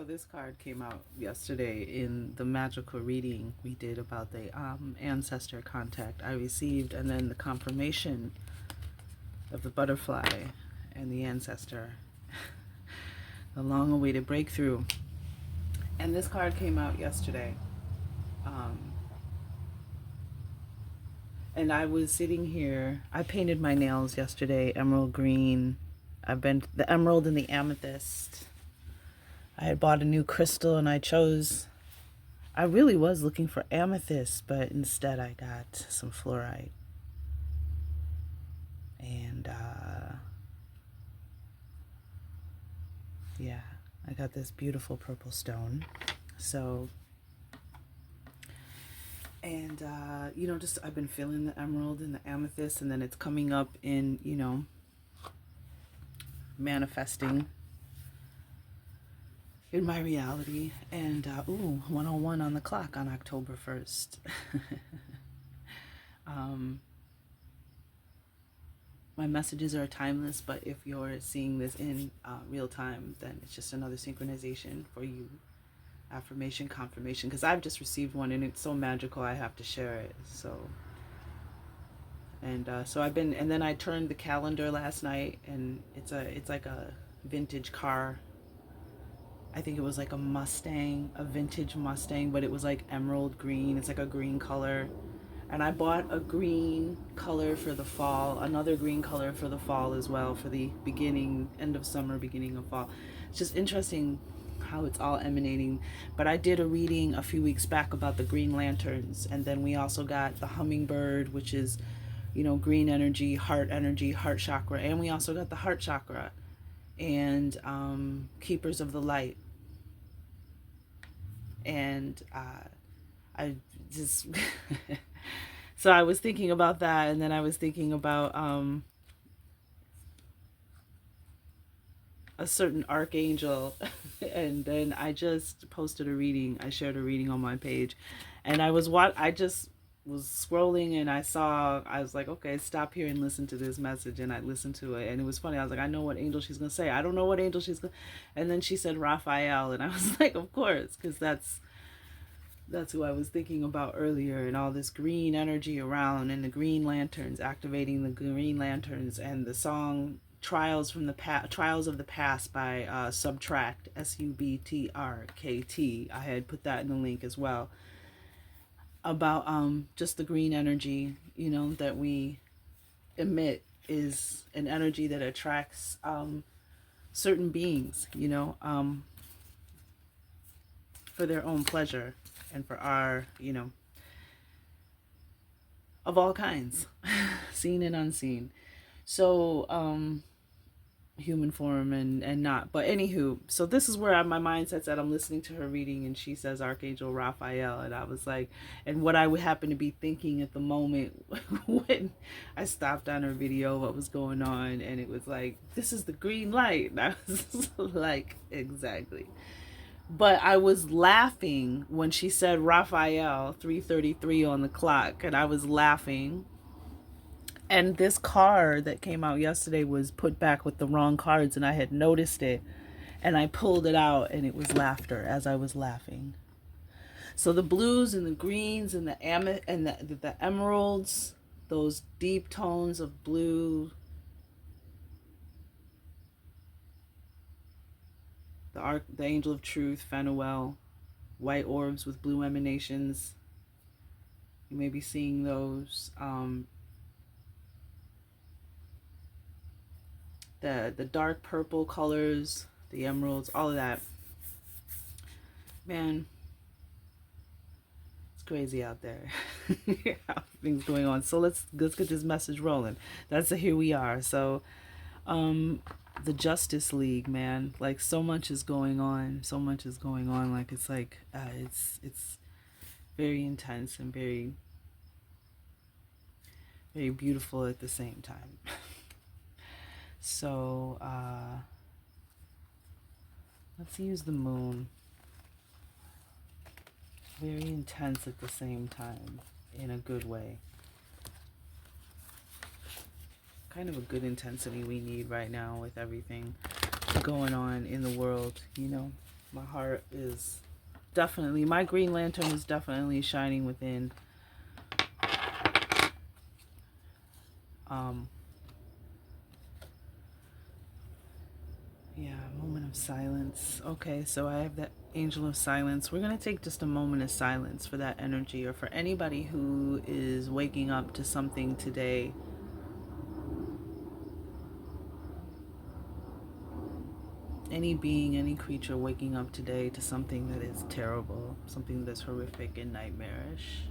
So this card came out yesterday in the magical reading we did about the ancestor contact I received, and then the confirmation of the butterfly and the ancestor, the long-awaited breakthrough. And this card came out yesterday. And I was sitting here. I painted my nails yesterday, emerald green. I've been the emerald and the amethyst. I had bought a new crystal and I really was looking for amethyst, but instead I got some fluorite. And yeah, I got this beautiful purple stone. So, and just I've been feeling the emerald and the amethyst, and then it's coming up in, manifesting in my reality. And 101 on the clock on October 1st. My messages are timeless, but if you're seeing this in real time, then it's just another synchronization for you. Affirmation, confirmation, because I've just received one and it's so magical I have to share it. So I've been, and then I turned the calendar last night, and it's like a vintage car. I think it was like a vintage Mustang, but it was like emerald green. It's like a green color. And I bought a green color for the fall, another green color for the fall as well, for the end of summer, beginning of fall. It's just interesting how it's all emanating. But I did a reading a few weeks back about the green lanterns, and then we also got the hummingbird, which is, green energy, heart chakra, and we also got the heart chakra, and keepers of the light. And I just so I was thinking about that, and then I was thinking about a certain archangel. And then I just posted a reading. I shared a reading on my page, and I just was scrolling, and I was like, okay, stop here and listen to this message. And I listened to it, and it was funny. I was like, I know what angel she's gonna say. I don't know what angel she's gonna. And then she said Raphael, and I was like, of course, because that's who I was thinking about earlier, and all this green energy around, and the green lanterns, activating the green lanterns, and the song Trials of the Past by Subtract, Subtrkt. I had put that in the link as well, about just the green energy, that we emit is an energy that attracts certain beings, for their own pleasure, and for our, of all kinds, seen and unseen. So, human form and not. But anywho, so this is where my mindset's at. I'm listening to her reading, and she says Archangel Raphael, and I was like, and what I would happen to be thinking at the moment when I stopped on her video, what was going on, and it was like, this is the green light. And I was like, exactly. But I was laughing when she said Raphael, 3:33 on the clock, and I was laughing. And this card that came out yesterday was put back with the wrong cards, and I had noticed it, and I pulled it out, and it was laughter as I was laughing. So the blues and the greens and the emeralds, those deep tones of blue, the angel of truth, Phanuel, white orbs with blue emanations. You may be seeing those. The dark purple colors, the emeralds, all of that. Man, it's crazy out there. Things going on. So let's get this message rolling. That's here we are. So the Justice League, man, like so much is going on. Like it's very intense and very, very beautiful at the same time. So let's use the moon. Very intense at the same time, in a good way. Kind of a good intensity we need right now with everything going on in the world, My heart is definitely, my green lantern is definitely shining within. Yeah, moment of silence. Okay, so I have that angel of silence. We're going to take just a moment of silence for that energy, or for anybody who is waking up to something today. Any being, any creature waking up today to something that is terrible, something that's horrific and nightmarish.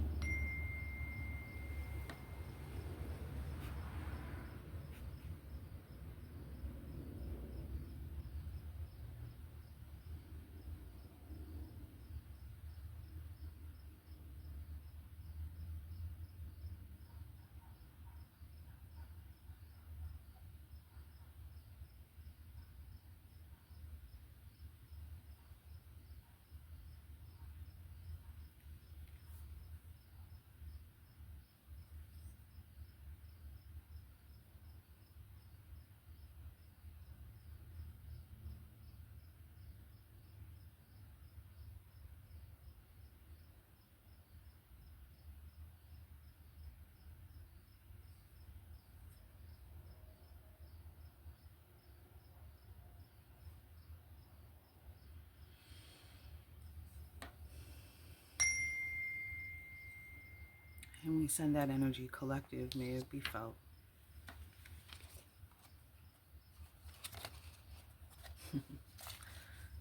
And we send that energy collective, may it be felt.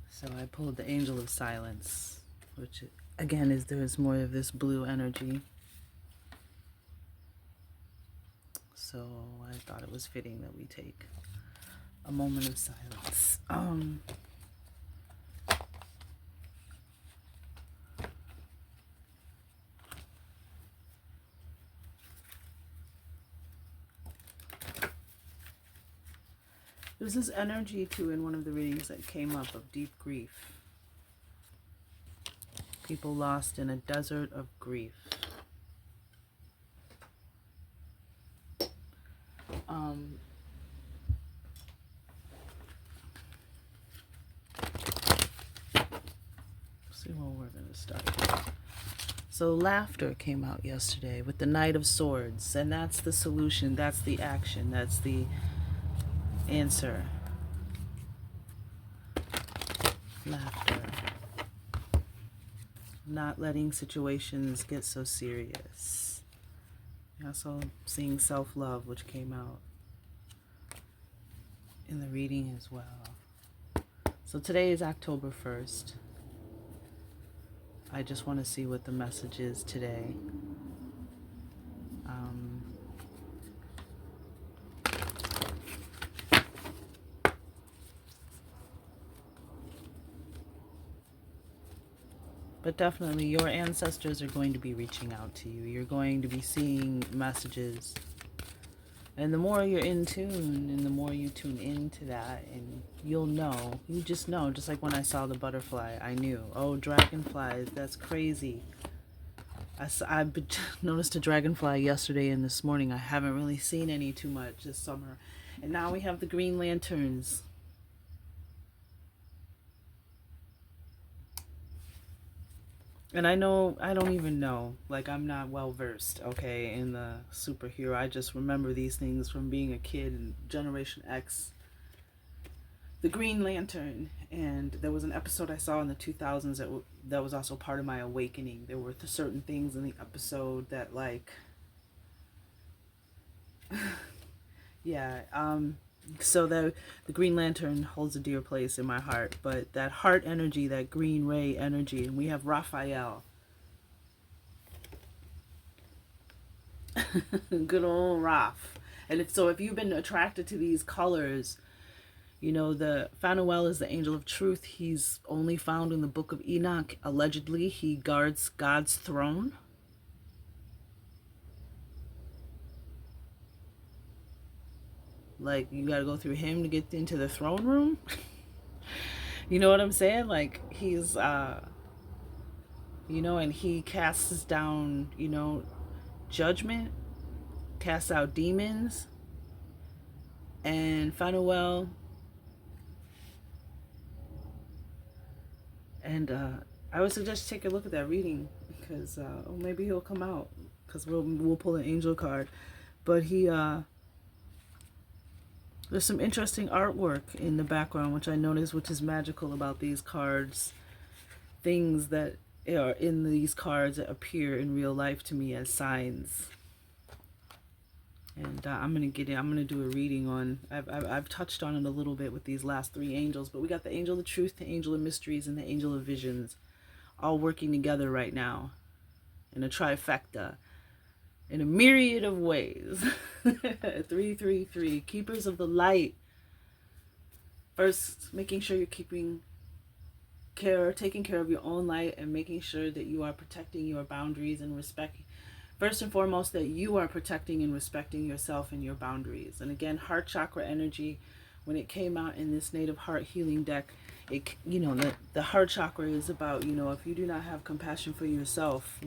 So I pulled the angel of silence, which again is, there's more of this blue energy. So I thought it was fitting that we take a moment of silence. There's this energy too in one of the readings that came up of deep grief. People lost in a desert of grief. See where we're going to start. So laughter came out yesterday with the Knight of Swords, and that's the solution, that's the action, that's the answer. Laughter. Not letting situations get so serious. Also seeing self-love, which came out in the reading as well. So today is October 1st. I just want to see what the message is today. But definitely your ancestors are going to be reaching out to you. You're going to be seeing messages. And the more you're in tune, and the more you tune into that, and you'll know. You just know. Just like when I saw the butterfly, I knew. Oh, dragonflies, that's crazy. I noticed a dragonfly yesterday and this morning. I haven't really seen any too much this summer. And now we have the green lanterns. And I know, I don't even know, like I'm not well versed, okay, in the superhero. I just remember these things from being a kid in Generation X. The Green Lantern, and there was an episode I saw in the 2000s that was also part of my awakening. There were certain things in the episode that like, yeah, so the Green Lantern holds a dear place in my heart, but that heart energy, that green ray energy, and we have Raphael. Good old Raph. And if you've been attracted to these colors, you know, the Phanuel is the angel of truth. He's only found in the book of Enoch. Allegedly, he guards God's throne. Like, you gotta go through him to get into the throne room. You know what I'm saying? Like, he's, you know, and he casts down, you know, judgment, casts out demons. And Phanuel And I would suggest take a look at that reading, because maybe he'll come out, because we'll pull an angel card. But there's some interesting artwork in the background, which I noticed, which is magical about these cards. Things that are in these cards that appear in real life to me as signs. And I'm gonna do a reading on. I've touched on it a little bit with these last three angels, but we got the angel of truth, the angel of mysteries, and the angel of visions, all working together right now, in a trifecta, in a myriad of ways. 333, keepers of the light. First, making sure you're taking care of your own light, and making sure that you are protecting your boundaries and respecting. First and foremost, that you are protecting and respecting yourself and your boundaries. And again, heart chakra energy, when it came out in this native heart healing deck, the heart chakra is about, if you do not have compassion for yourself,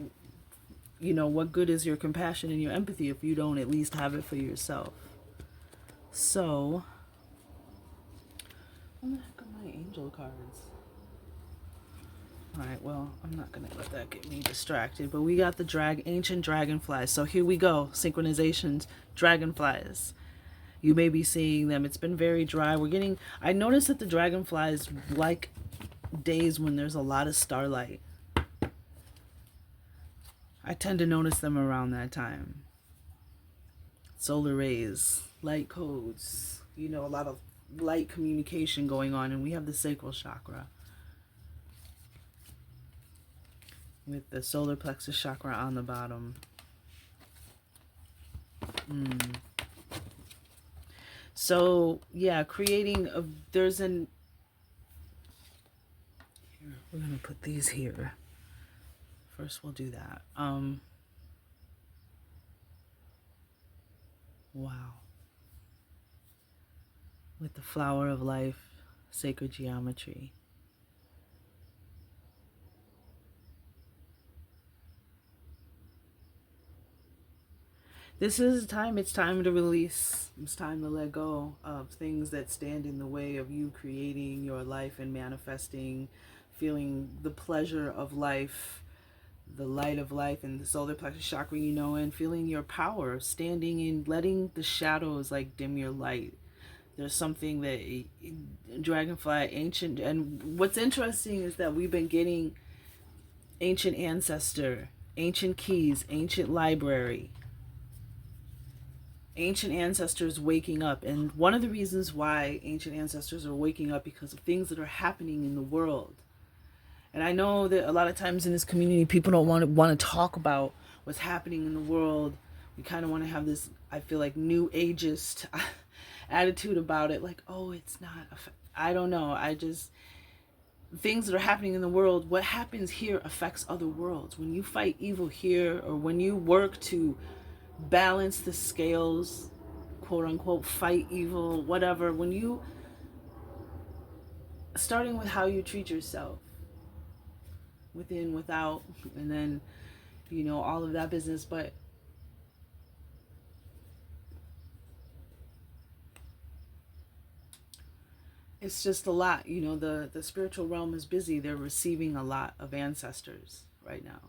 what good is your compassion and your empathy if you don't at least have it for yourself? So, what the heck are my angel cards? Alright, well, I'm not going to let that get me distracted. But we got the ancient dragonflies. So here we go. Synchronizations. Dragonflies. You may be seeing them. It's been very dry. I noticed that the dragonflies like days when there's a lot of starlight. I tend to notice them around that time. Solar rays, light codes, a lot of light communication going on. And we have the sacral chakra, with the solar plexus chakra on the bottom. So, yeah, here, we're going to put these here. First, we'll do that. Wow. With the flower of life, sacred geometry. This is time. It's time to release. It's time to let go of things that stand in the way of you creating your life and manifesting, feeling the pleasure of life, the light of life, and the solar plexus chakra, and feeling your power, standing in, letting the shadows dim your light. There's something that dragonfly, ancient, and what's interesting is that we've been getting ancient ancestor, ancient keys, ancient library, ancient ancestors waking up. And one of the reasons why ancient ancestors are waking up, because of things that are happening in the world. And I know that a lot of times in this community, people don't want to talk about what's happening in the world. We kind of want to have this, I feel like, new ageist attitude about it. Like, oh, it's not, I don't know. Things that are happening in the world, what happens here affects other worlds. When you fight evil here, or when you work to balance the scales, quote unquote, fight evil, whatever, when you, starting with how you treat yourself, within, without, and then, all of that business. But it's just a lot, the spiritual realm is busy. They're receiving a lot of ancestors right now.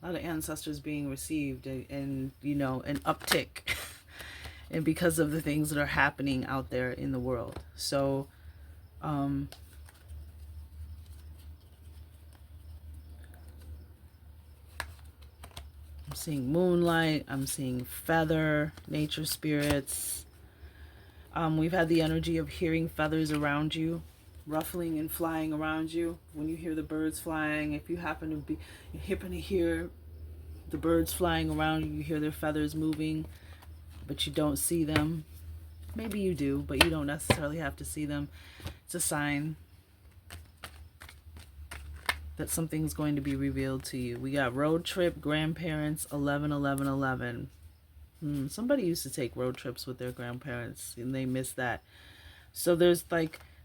A lot of ancestors being received, and an uptick and because of the things that are happening out there in the world. So I'm seeing moonlight, I'm seeing feather, nature spirits. We've had the energy of hearing feathers around you, ruffling and flying around you. When you hear the birds flying, if you happen to hear the birds flying around you, you hear their feathers moving, but you don't see them. Maybe you do, but you don't necessarily have to see them. It's a sign that something's going to be revealed to you. We got road trip, grandparents, 11, 11, 11. Somebody used to take road trips with their grandparents and they missed that. So there's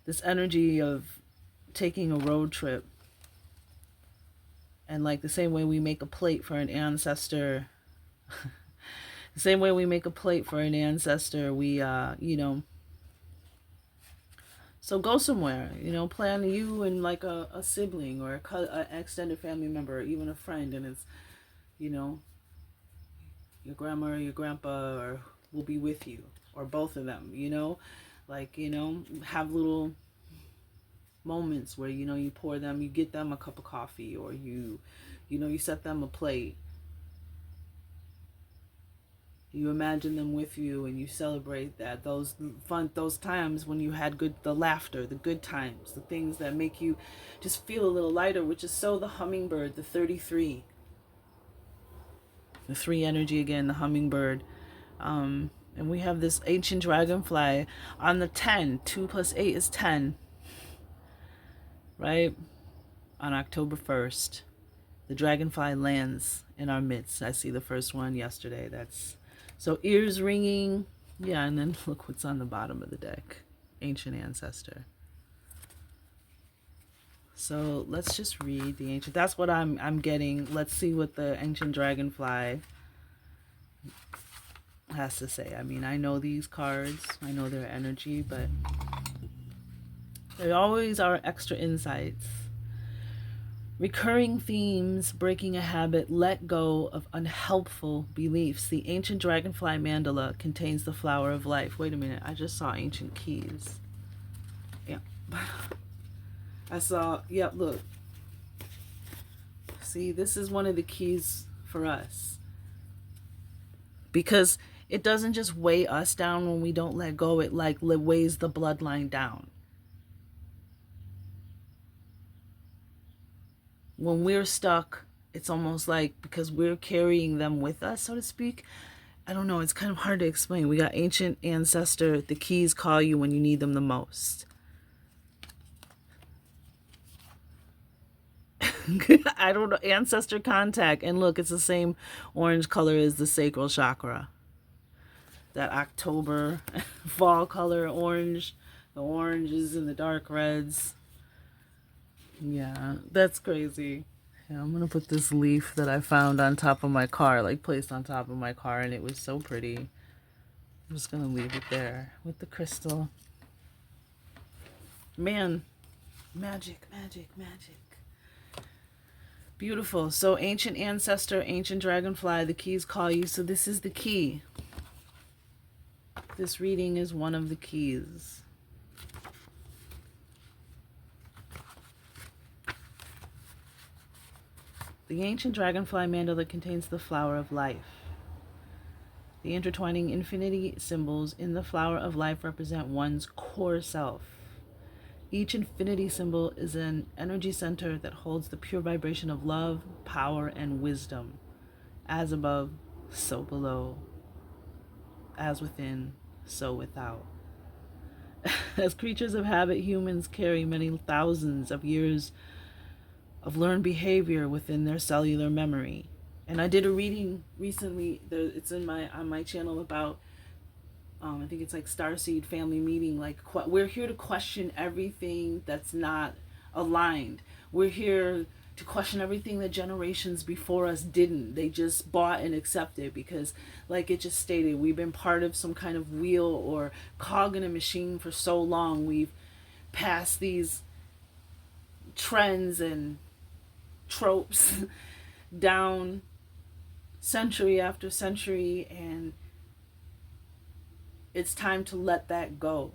this energy of taking a road trip. And the same way we make a plate for an ancestor, the same way we make a plate for an ancestor, we, So go somewhere, you know, plan you and like a sibling or a extended family member or even a friend, and it's, you know, your grandma or your grandpa or will be with you, or both of them, you know, like, you know, have little moments where, you know, you pour them, you get them a cup of coffee, or you know, you set them a plate. You imagine them with you and you celebrate that, those those times when you had the laughter, the good times, the things that make you just feel a little lighter, which is so the hummingbird, the 33, the 3 energy again, the hummingbird. And we have this ancient dragonfly on the 10. 2 plus 8 is 10, right? On October 1st, the dragonfly lands in our midst. I see the first one yesterday. That's so ears ringing. Yeah, and then look what's on the bottom of the deck. Ancient ancestor. So let's just read the ancient. That's what I'm getting. Let's see what the ancient dragonfly has to say. I mean, I know these cards. I know their energy, but there always are extra insights. Recurring themes, breaking a habit, let go of unhelpful beliefs. The ancient dragonfly mandala contains the flower of life. Wait a minute, I just saw ancient keys. Yeah. I saw, yep, look. See, this is one of the keys for us. Because it doesn't just weigh us down when we don't let go. It like weighs the bloodline down. When we're stuck, it's almost like because we're carrying them with us, so to speak. I don't know. It's kind of hard to explain. We got ancient ancestor. The keys call you when you need them the most. I don't know. Ancestor contact. And look, it's the same orange color as the sacral chakra. That October fall color orange. The oranges and the dark reds. Yeah, that's crazy. Yeah, I'm gonna put this leaf that I found on top of my car, like placed on top of my car, and it was so pretty. I'm just gonna leave it there with the crystal. Man, magic, magic, magic. Beautiful. So ancient ancestor, ancient dragonfly, the keys call you. So this is the key. This reading is one of the keys. The ancient dragonfly mandala contains the flower of life. The intertwining infinity symbols in the flower of life represent one's core self. Each infinity symbol is an energy center that holds the pure vibration of love, power, and wisdom. As above, so below. As within, so without. As creatures of habit, humans carry many thousands of years of learned behavior within their cellular memory. And I did a reading recently. It's on my channel about I think it's like Starseed Family Meeting. Like, we're here to question everything that's not aligned. We're here to question everything that generations before us didn't. They just bought and accepted because, like it just stated, we've been part of some kind of wheel or cog in a machine for so long. We've passed these trends and tropes down century after century, and it's time to let that go.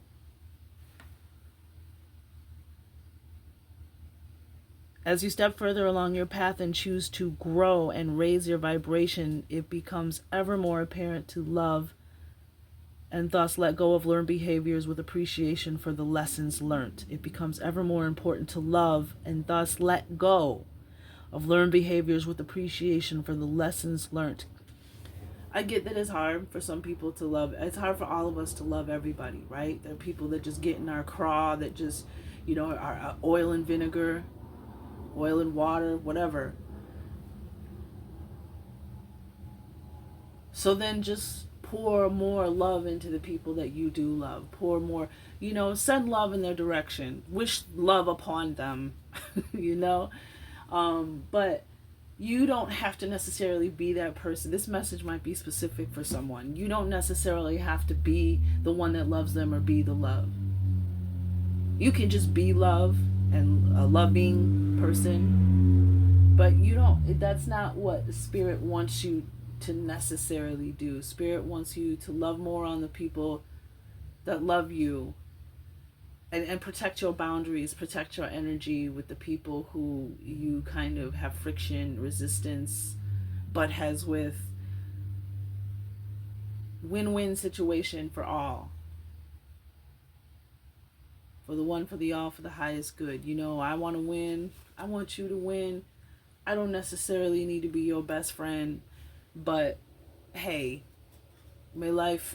As you step further along your path and choose to grow and raise your vibration, it becomes ever more apparent to love and thus let go of learned behaviors with appreciation for the lessons learned. It becomes ever more important to love and thus let go of learned behaviors with appreciation for the lessons learned. I get that it's hard for some people to love. It's hard for all of us to love everybody, right? There are people that just get in our craw, that just, you know, are oil and vinegar, oil and water, whatever. So then just pour more love into the people that you do love. Pour more, you know, send love in their direction. Wish love upon them, you know? But you don't have to necessarily be that person. This message might be specific for someone. You don't necessarily have to be the one that loves them or be the love. You can just be love and a loving person, but you don't, that's not what the spirit wants you to necessarily do. Spirit wants you to love more on the people that love you, and protect your boundaries, protect your energy with the people who you kind of have friction, resistance, butt heads with. Win-win situation for all. For the one, for the all, for the highest good. You know, I want to win. I want you to win. I don't necessarily need to be your best friend, but hey, may life,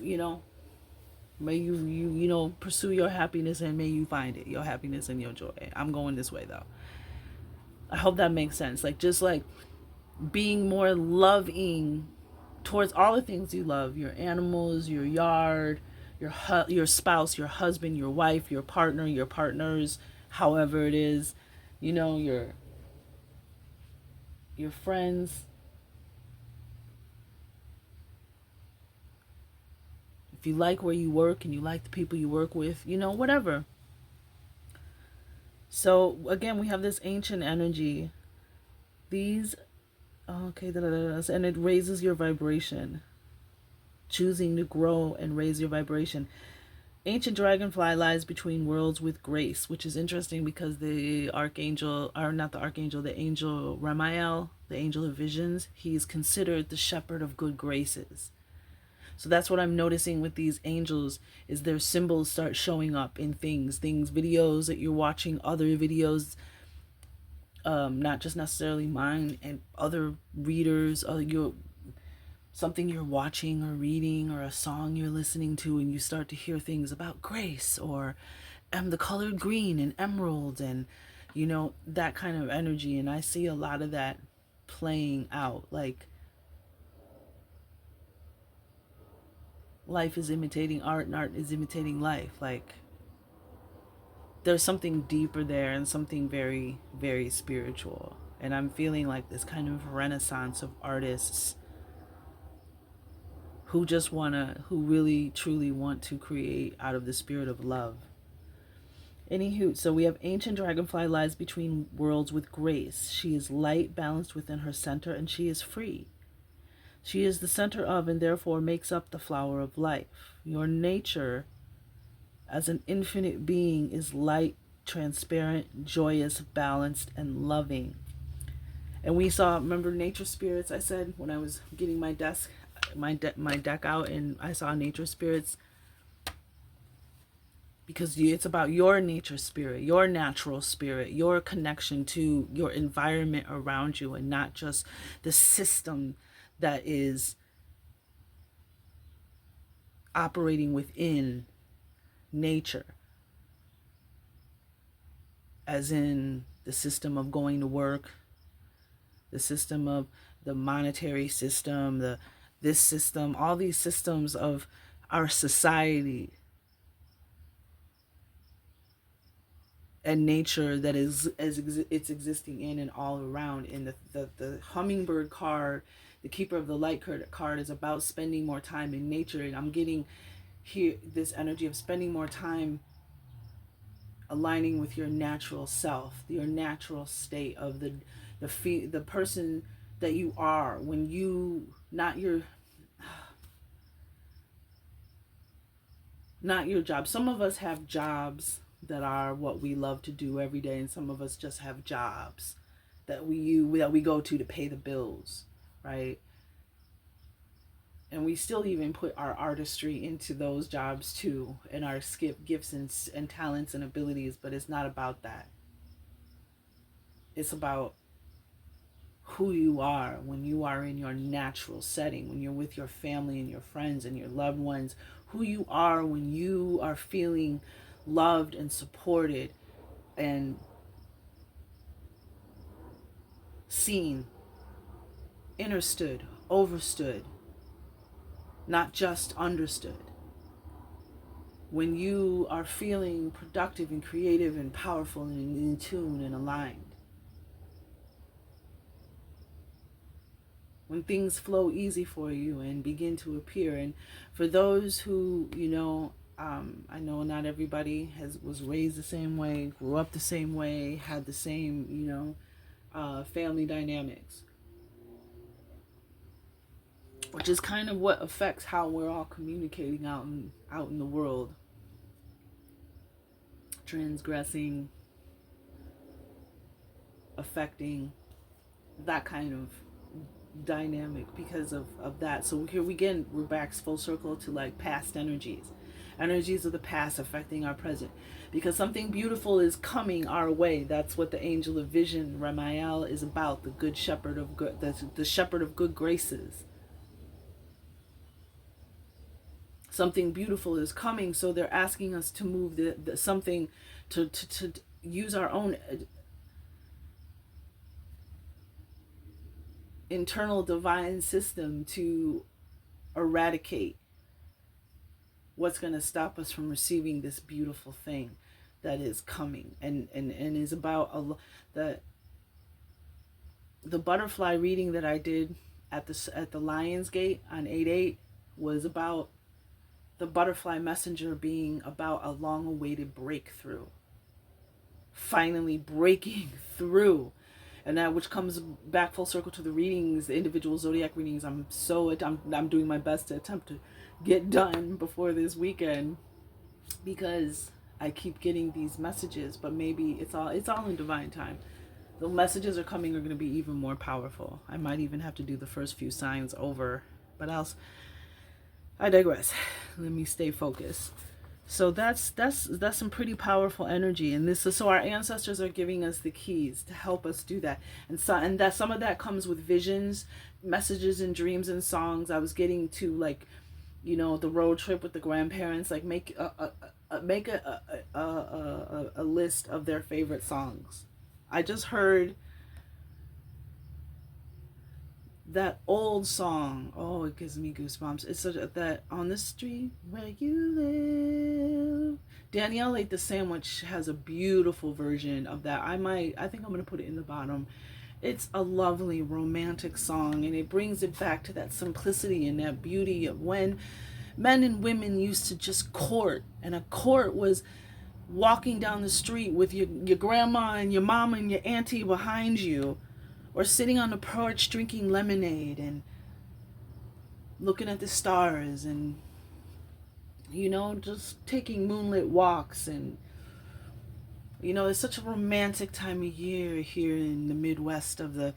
may you pursue your happiness, and may you find it, your happiness and your joy. I'm going this way though. I hope that makes sense. Like, just like being more loving towards all the things you love, your animals, your yard, your spouse, your husband, your wife, your partner, your partners, however it is, your friends. If you like where you work and you like the people you work with, whatever. So again, we have this ancient energy. These, okay, and it raises your vibration. Choosing to grow and raise your vibration. Ancient dragonfly lies between worlds with grace, which is interesting because the archangel, or not the archangel, the angel RHEA, the angel of visions, he's considered the shepherd of good graces. So that's what I'm noticing with these angels, is their symbols start showing up in things, videos that you're watching, other videos, not just necessarily mine, and other readers, something you're watching or reading, or a song you're listening to, and you start to hear things about grace, or the color green and emerald, and that kind of energy. And I see a lot of that playing out. Like, life is imitating art, and art is imitating life. Like, there's something deeper there, and something very, very spiritual. And I'm feeling like this kind of renaissance of artists who really truly want to create out of the spirit of love. Anywho, so we have ancient dragonfly lies between worlds with grace. She is light, balanced within her center, and she is free. She is the center of, and therefore makes up, the flower of life. Your nature as an infinite being is light, transparent, joyous, balanced, and loving. And we saw, remember nature spirits, I said when I was getting my deck out, and I saw nature spirits, because it's about your nature spirit, your natural spirit, your connection to your environment around you, and not just the system that is operating within nature, as in the system of going to work, the system of the monetary system, this system, all these systems of our society and nature that it's existing in and all around. And the hummingbird card, the keeper of the light card, is about spending more time in nature. And I'm getting here this energy of spending more time aligning with your natural self, your natural state of the person that you are, when you not your job. Some of us have jobs that are what we love to do every day, and some of us just have jobs that we go to pay the bills, right? And we still even put our artistry into those jobs too, and our gifts and talents and abilities. But it's not about that. It's about who you are when you are in your natural setting, when you're with your family and your friends and your loved ones, who you are when you are feeling loved and supported and seen, understood, overstood, not just understood. When you are feeling productive and creative and powerful and in tune and aligned. When things flow easy for you and begin to appear. And for those who, I know not everybody was raised the same way, grew up the same way, had the same, family dynamics, which is kind of what affects how we're all communicating out in the world, transgressing, affecting that kind of dynamic because of that. So here we're back full circle to like past energies of the past affecting our present, because something beautiful is coming our way. That's what the angel of vision, RHEA, is about, the good shepherd of good, the shepherd of good graces. Something beautiful is coming, so they're asking us to move the something, to use our own internal divine system to eradicate what's going to stop us from receiving this beautiful thing that is coming, and is about the butterfly reading that I did at the Lion's Gate on 8/8 was about the butterfly messenger being about a long-awaited breakthrough, finally breaking through. And that, which comes back full circle to the readings, the individual zodiac readings. I'm doing my best to attempt to get done before this weekend, because I keep getting these messages, but maybe it's all in divine time. The messages are going to be even more powerful. I might even have to do the first few signs over, but I digress. Let me stay focused. So that's some pretty powerful energy, and so our ancestors are giving us the keys to help us do that, and that some of that comes with visions, messages, and dreams and songs. I was getting to, like, the road trip with the grandparents, like make a list of their favorite songs. I just heard that old song. Oh, it gives me goosebumps. It's that on the street where you live. Danielle Ate the Sandwich has a beautiful version of that. I think I'm gonna put it in the bottom. It's a lovely romantic song, and it brings it back to that simplicity and that beauty of when men and women used to just court, and a court was walking down the street with your grandma and your mama and your auntie behind you, or sitting on the porch drinking lemonade and looking at the stars, and just taking moonlit walks. And it's such a romantic time of year here in the Midwest of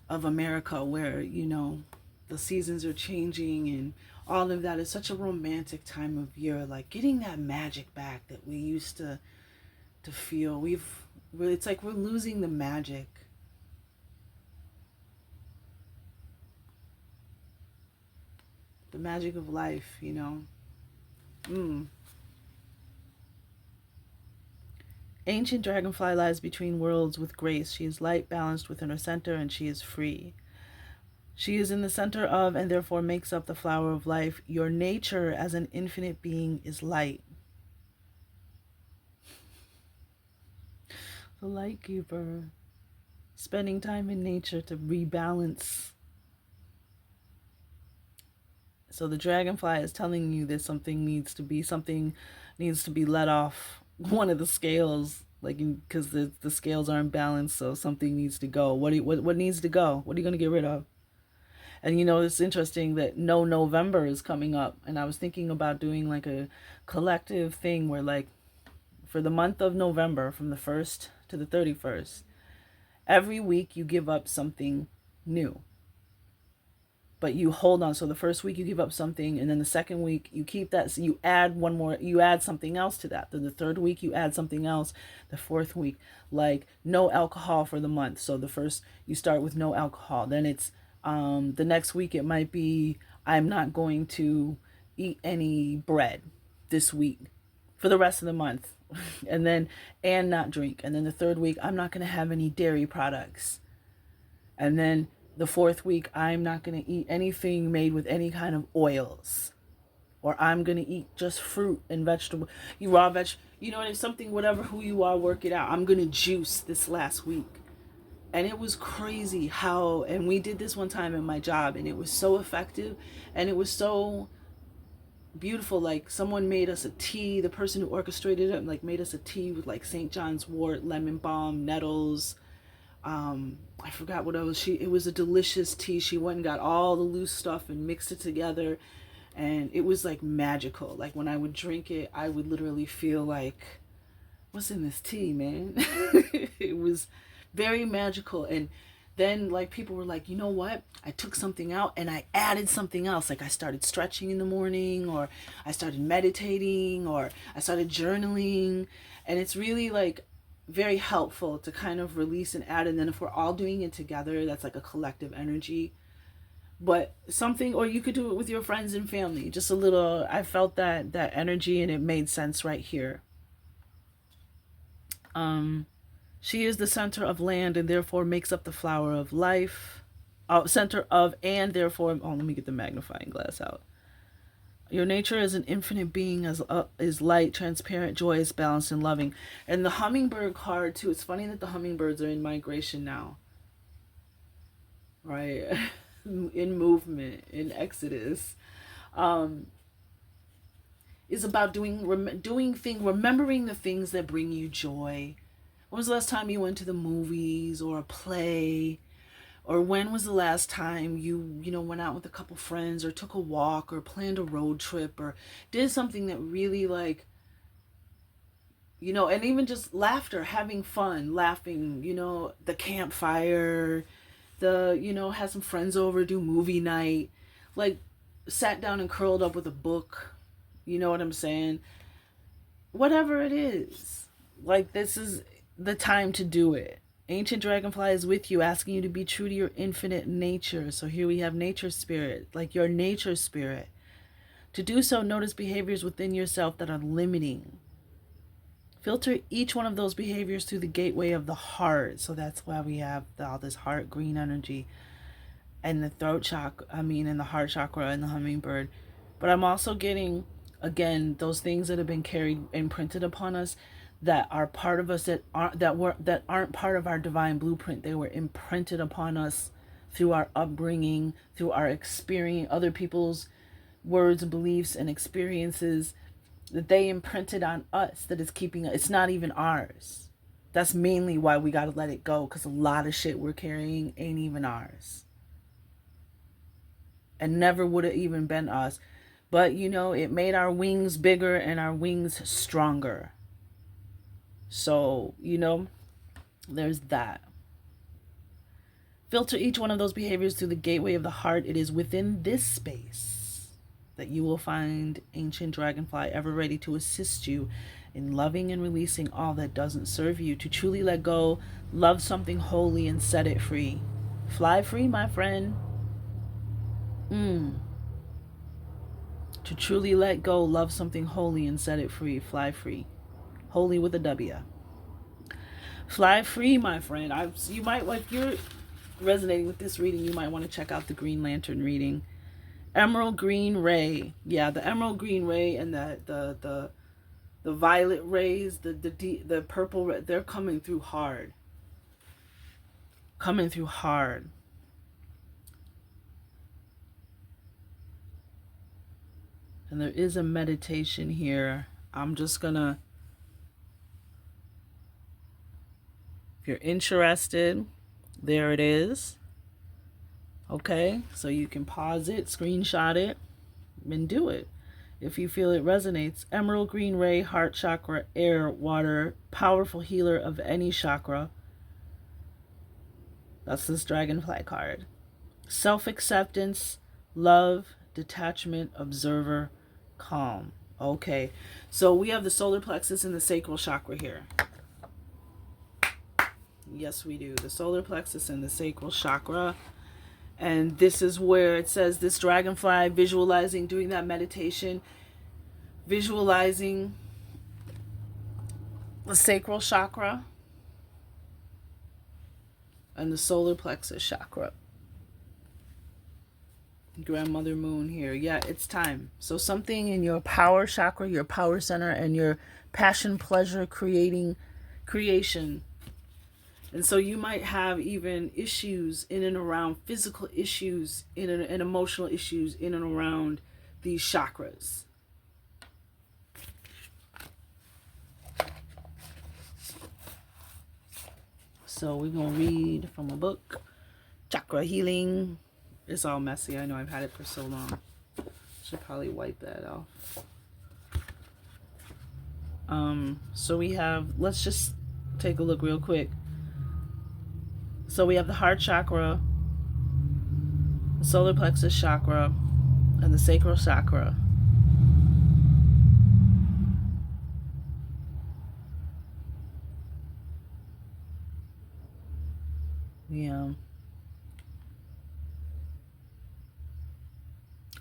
America, where the seasons are changing, and all of that is such a romantic time of year, like getting that magic back that we used to feel. It's like we're losing the magic. The magic of life, Ancient dragonfly lies between worlds with grace. She is light, balanced within her center, and she is free. She is in the center of, and therefore makes up, the flower of life. Your nature as an infinite being is light. The light keeper, spending time in nature to rebalance. So the dragonfly is telling you that something needs to be let off one of the scales, like, because the scales aren't balanced, so something needs to go. What needs to go? What are you going to get rid of? And it's interesting that November is coming up, and I was thinking about doing like a collective thing where, like, for the month of November, from the 1st to the 31st, every week you give up something new. But you hold on. So the first week you give up something, and then the second week you keep that. So you add you add something else to that. Then the third week you add something else. The fourth week, like, no alcohol for the month. So the first, you start with no alcohol. Then it's the next week it might be, I'm not going to eat any bread this week for the rest of the month. and not drink. And then the third week, I'm not going to have any dairy products. And then the fourth week, I'm not going to eat anything made with any kind of oils. Or I'm going to eat just fruit and vegetable. It's something, whatever, who you are, work it out. I'm going to juice this last week. And it was crazy how, and we did this one time in my job, and it was so effective, and it was so beautiful. Like someone made us a tea. The person who orchestrated it like made us a tea with like St. John's wort, lemon balm, nettles. I forgot what else. It was a delicious tea. She went and got all the loose stuff and mixed it together, and it was like magical. Like when I would drink it, I would literally feel like, what's in this tea, man? It was very magical. And then like people were like, you know what, I took something out and I added something else. Like I started stretching in the morning, or I started meditating, or I started journaling. And it's really like very helpful to kind of release and add. And then if we're all doing it together, that's like a collective energy. But something, or you could do it with your friends and family, just a little. I felt that energy, and it made sense right here. She is the center of land and therefore makes up the flower of life. Center of, and therefore, oh, let me get the magnifying glass out. Your nature is an infinite being, is light, transparent, joyous, balanced, and loving. And the hummingbird card too. It's funny that the hummingbirds are in migration now, right? In movement, in exodus. Is about remembering the things that bring you joy. When was the last time you went to the movies or a play? Or when was the last time you went out with a couple friends, or took a walk, or planned a road trip, or did something that really like, and even just laughter, having fun, laughing, the campfire, had some friends over, do movie night, like sat down and curled up with a book, you know what I'm saying? Whatever it is, like this is the time to do it. Ancient Dragonfly is with you, asking you to be true to your infinite nature. So here we have nature spirit, like your nature spirit. To do so, notice behaviors within yourself that are limiting. Filter each one of those behaviors through the gateway of the heart. So that's why we have all this heart green energy and the throat chakra, and the heart chakra and the hummingbird. But I'm also getting, again, those things that have been carried, imprinted upon us, that are part of us, that aren't part of our divine blueprint. They were imprinted upon us through our upbringing, through our experience, other people's words, beliefs, and experiences, that they imprinted on us, that is keeping us. It's not even ours. That's mainly why we got to let it go, because a lot of shit we're carrying ain't even ours. And never would have even been us. But, it made our wings bigger and our wings stronger. So, there's that. Filter each one of those behaviors through the gateway of the heart. It is within this space that you will find Ancient Dragonfly, ever ready to assist you in loving and releasing all that doesn't serve you. To truly let go, love something holy, and set it free. Fly free, my friend. To truly let go, love something holy, and set it free. Fly free. Holy with a W. Fly free, my friend. You might, if you're resonating with this reading, you might want to check out the Green Lantern reading. Emerald green ray. Yeah, the emerald green ray and the violet rays, the purple ray, they're coming through hard. Coming through hard. And there is a meditation here. I'm just gonna, if you're interested, there it is. Okay, so you can pause it, screenshot it, and do it if you feel it resonates. Emerald green ray, heart chakra, air, water, powerful healer of any chakra. That's this dragonfly card. Self-acceptance, love, detachment, observer, calm. Okay, so we have the solar plexus and the sacral chakra here. Yes, we do. The solar plexus and the sacral chakra. And this is where it says this dragonfly visualizing, doing that meditation, visualizing the sacral chakra and the solar plexus chakra. Grandmother Moon here. Yeah, it's time. So something in your power chakra, your power center, and your passion, pleasure, creation. And so you might have even issues in and around, physical issues and emotional issues in and around these chakras. So we're going to read from a book, Chakra Healing. It's all messy. I know I've had it for so long. Should probably wipe that off. So we have, let's just take a look real quick. So we have the heart chakra, the solar plexus chakra, and the sacral chakra. Yeah.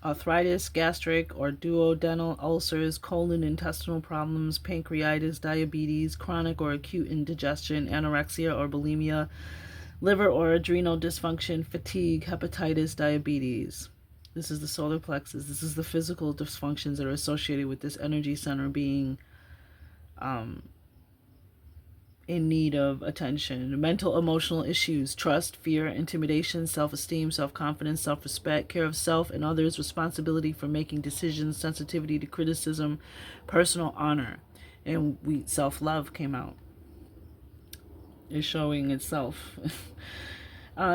Arthritis, gastric or duodenal ulcers, colon, intestinal problems, pancreatitis, diabetes, chronic or acute indigestion, anorexia or bulimia, liver or adrenal dysfunction, fatigue, hepatitis, diabetes. This is the solar plexus. This is the physical dysfunctions that are associated with this energy center being in need of attention. Mental, emotional issues, trust, fear, intimidation, self-esteem, self-confidence, self-respect, care of self and others, responsibility for making decisions, sensitivity to criticism, personal honor. And self-love came out. Is showing itself.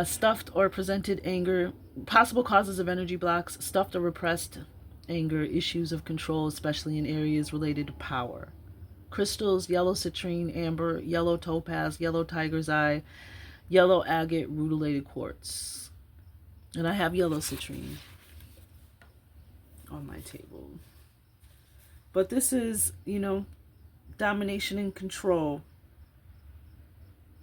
Stuffed or presented anger, possible causes of energy blocks, stuffed or repressed anger, issues of control, especially in areas related to power. Crystals, yellow citrine, amber, yellow topaz, yellow tiger's eye, yellow agate, rutilated quartz. And I have yellow citrine on my table. But this is, domination and control.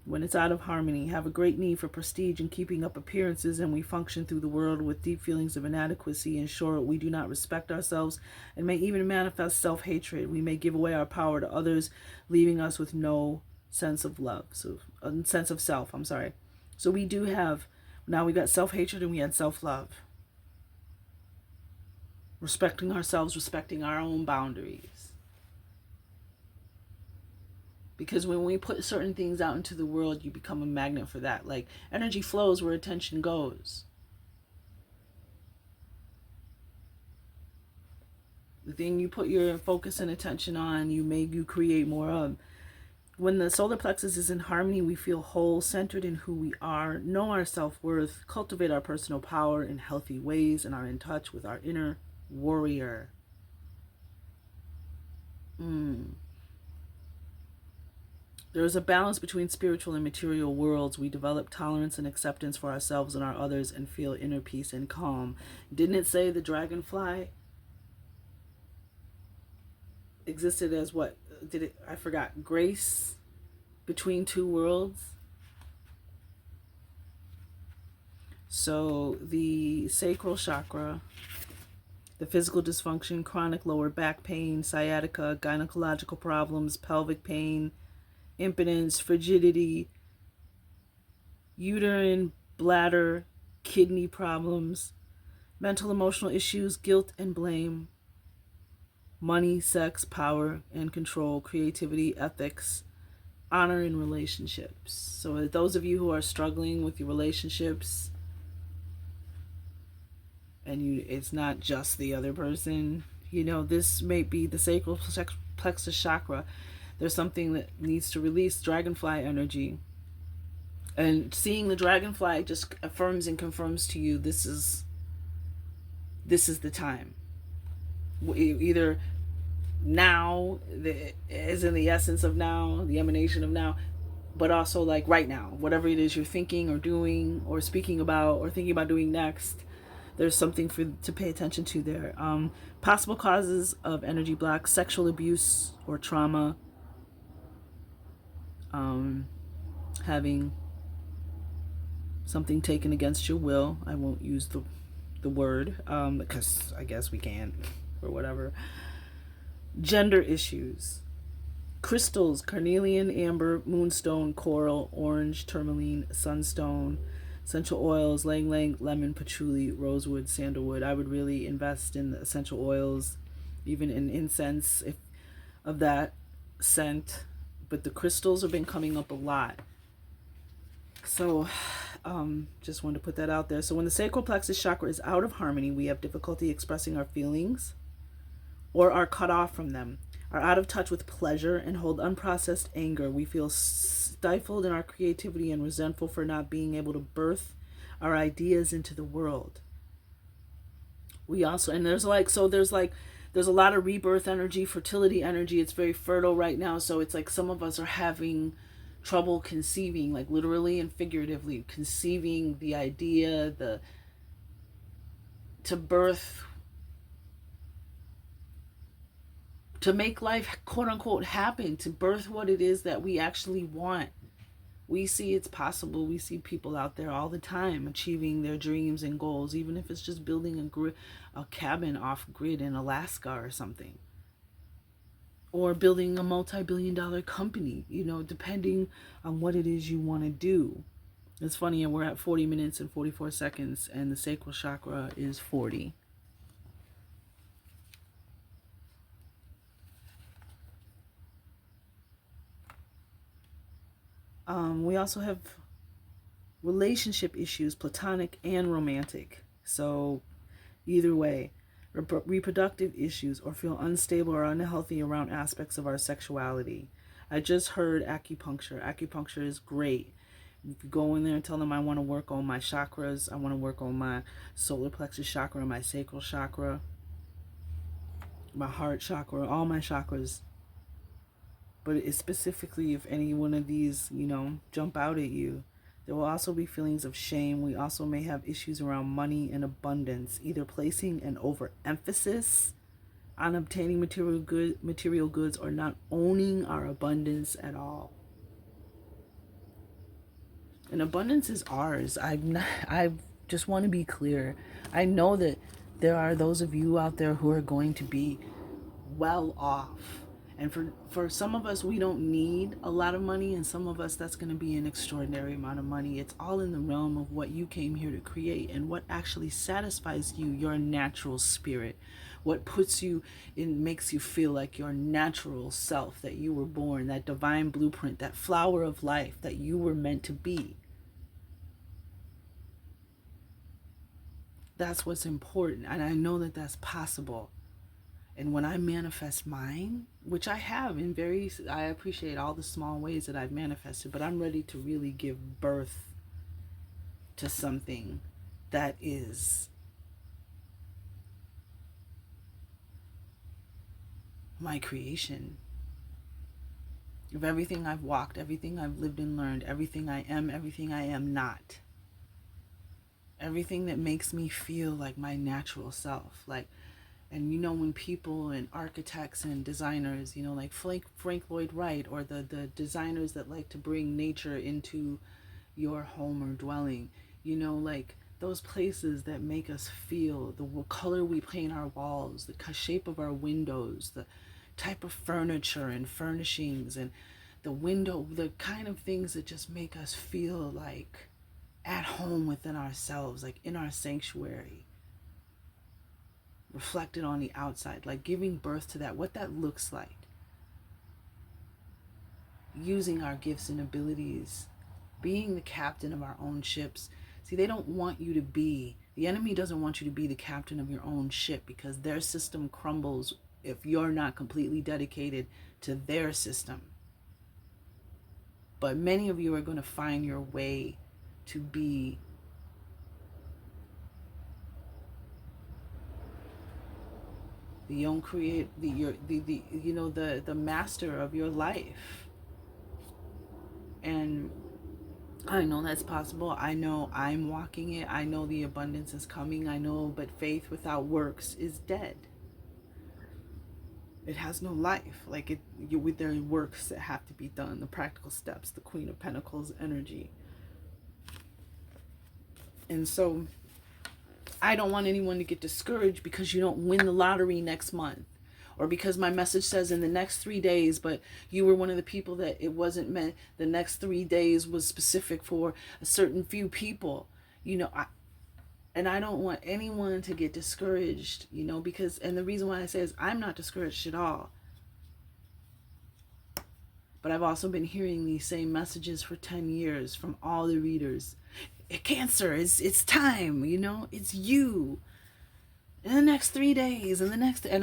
When it's out of harmony, have a great need for prestige and keeping up appearances, and we function through the world with deep feelings of inadequacy. In short, we do not respect ourselves and may even manifest self-hatred. We may give away our power to others, leaving us with no sense of love. So, a sense of self, I'm sorry. So we do have, now we got self-hatred and we had self-love. Respecting ourselves, respecting our own boundaries. Because when we put certain things out into the world, you become a magnet for that. Like, energy flows where attention goes. The thing you put your focus and attention on, you create more of. When the solar plexus is in harmony, we feel whole, centered in who we are, know our self-worth, cultivate our personal power in healthy ways, and are in touch with our inner warrior. There is a balance between spiritual and material worlds. We develop tolerance and acceptance for ourselves and our others and feel inner peace and calm. Didn't it say the dragonfly existed as what? I forgot. Grace between two worlds. So the sacral chakra, the physical dysfunction, chronic lower back pain, sciatica, gynecological problems, pelvic pain, impotence, frigidity, uterine, bladder, kidney problems, mental, emotional issues, guilt and blame, money, sex, power and control, creativity, ethics, honor in relationships. So those of you who are struggling with your relationships, and it's not just the other person, this may be the sacral plexus chakra. There's something that needs to release dragonfly energy. And seeing the dragonfly just affirms and confirms to you this is the time. Either now, as in the essence of now, the emanation of now, but also like right now, whatever it is you're thinking or doing or speaking about or thinking about doing next, there's something to pay attention to there. Possible causes of energy blocks, sexual abuse or trauma, having something taken against your will. I won't use the word because I guess we can't or whatever. Gender issues. Crystals, carnelian, amber, moonstone, coral, orange, tourmaline, sunstone, essential oils, lang lang, lemon, patchouli, rosewood, sandalwood. I would really invest in the essential oils, even in incense of that scent. But the crystals have been coming up a lot. So just wanted to put that out there. So when the sacral plexus chakra is out of harmony, we have difficulty expressing our feelings or are cut off from them, are out of touch with pleasure and hold unprocessed anger. We feel stifled in our creativity and resentful for not being able to birth our ideas into the world. We also, and there's a lot of rebirth energy, fertility energy. It's very fertile right now. So it's like some of us are having trouble conceiving, like literally and figuratively conceiving the idea, to birth, to make life quote unquote happen, to birth what it is that we actually want. We see it's possible. We see people out there all the time achieving their dreams and goals, even if it's just building a cabin off grid in Alaska or something, or building a multi-billion-dollar company, depending on what it is you want to do. It's funny, and we're at 40 minutes and 44 seconds, and the sacral chakra is 40. We also have relationship issues, platonic and romantic. So either way, reproductive issues, or feel unstable or unhealthy around aspects of our sexuality. I just heard acupuncture. Acupuncture is great. You could go in there and tell them, I want to work on my chakras. I want to work on my solar plexus chakra, my sacral chakra, my heart chakra, all my chakras. But it's specifically if any one of these, jump out at you. There will also be feelings of shame. We also may have issues around money and abundance, either placing an overemphasis on obtaining material goods or not owning our abundance at all. And abundance is ours. I just want to be clear. I know that there are those of you out there who are going to be well off. And for some of us, we don't need a lot of money, and some of us, that's going to be an extraordinary amount of money. It's all in the realm of what you came here to create and what actually satisfies you, your natural spirit, what puts you in, makes you feel like your natural self, that you were born, that divine blueprint, that flower of life that you were meant to be. That's what's important, and I know that that's possible. And when I manifest mine, which I have I appreciate all the small ways that I've manifested, but I'm ready to really give birth to something that is my creation. Of everything I've walked, everything I've lived and learned, everything I am not. Everything that makes me feel like my natural self. And when people and architects and designers, like Frank Lloyd Wright, or the designers that like to bring nature into your home or dwelling, like those places that make us feel, the color we paint our walls, the shape of our windows, the type of furniture and furnishings, and the kind of things that just make us feel like at home within ourselves, like in our sanctuary, reflected on the outside, like giving birth to that, what that looks like. Using our gifts and abilities, being the captain of our own ships. See, the enemy doesn't want you to be the captain of your own ship, because their system crumbles if you're not completely dedicated to their system. But many of you are going to find your way to be the own the master of your life. And I know that's possible. I know I'm walking it. I know the abundance is coming. I know, but faith without works is dead. It has no life. With their works that have to be done, the practical steps, the Queen of Pentacles energy. And so I don't want anyone to get discouraged because you don't win the lottery next month, or because my message says in the next 3 days, but you were one of the people that it wasn't meant. The next 3 days was specific for a certain few people, and I don't want anyone to get discouraged, because, and the reason why I say is I'm not discouraged at all. But I've also been hearing these same messages for 10 years from all the readers. Cancer, it's time, it's you. In the next 3 days, and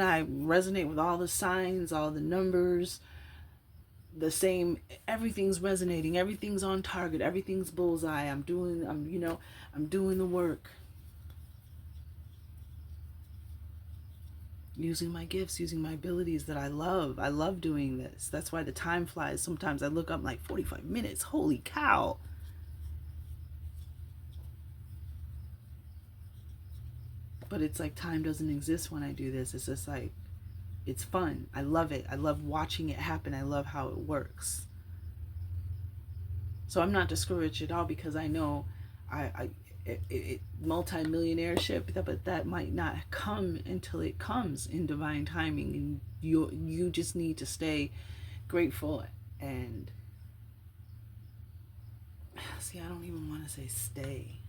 I resonate with all the signs, all the numbers. the same, everything's resonating, everything's on target, everything's bullseye. I'm doing the work. Using my gifts, using my abilities that I love. I love doing this. That's why the time flies. Sometimes I look up like 45 minutes. Holy cow. But it's like time doesn't exist when I do this. It's just like, it's fun. I love it. I love watching it happen. I love how it works. So I'm not discouraged at all, because I know multi-millionaireship, but that might not come until it comes in divine timing, and you just need to stay grateful. And see, I don't even want to say stay.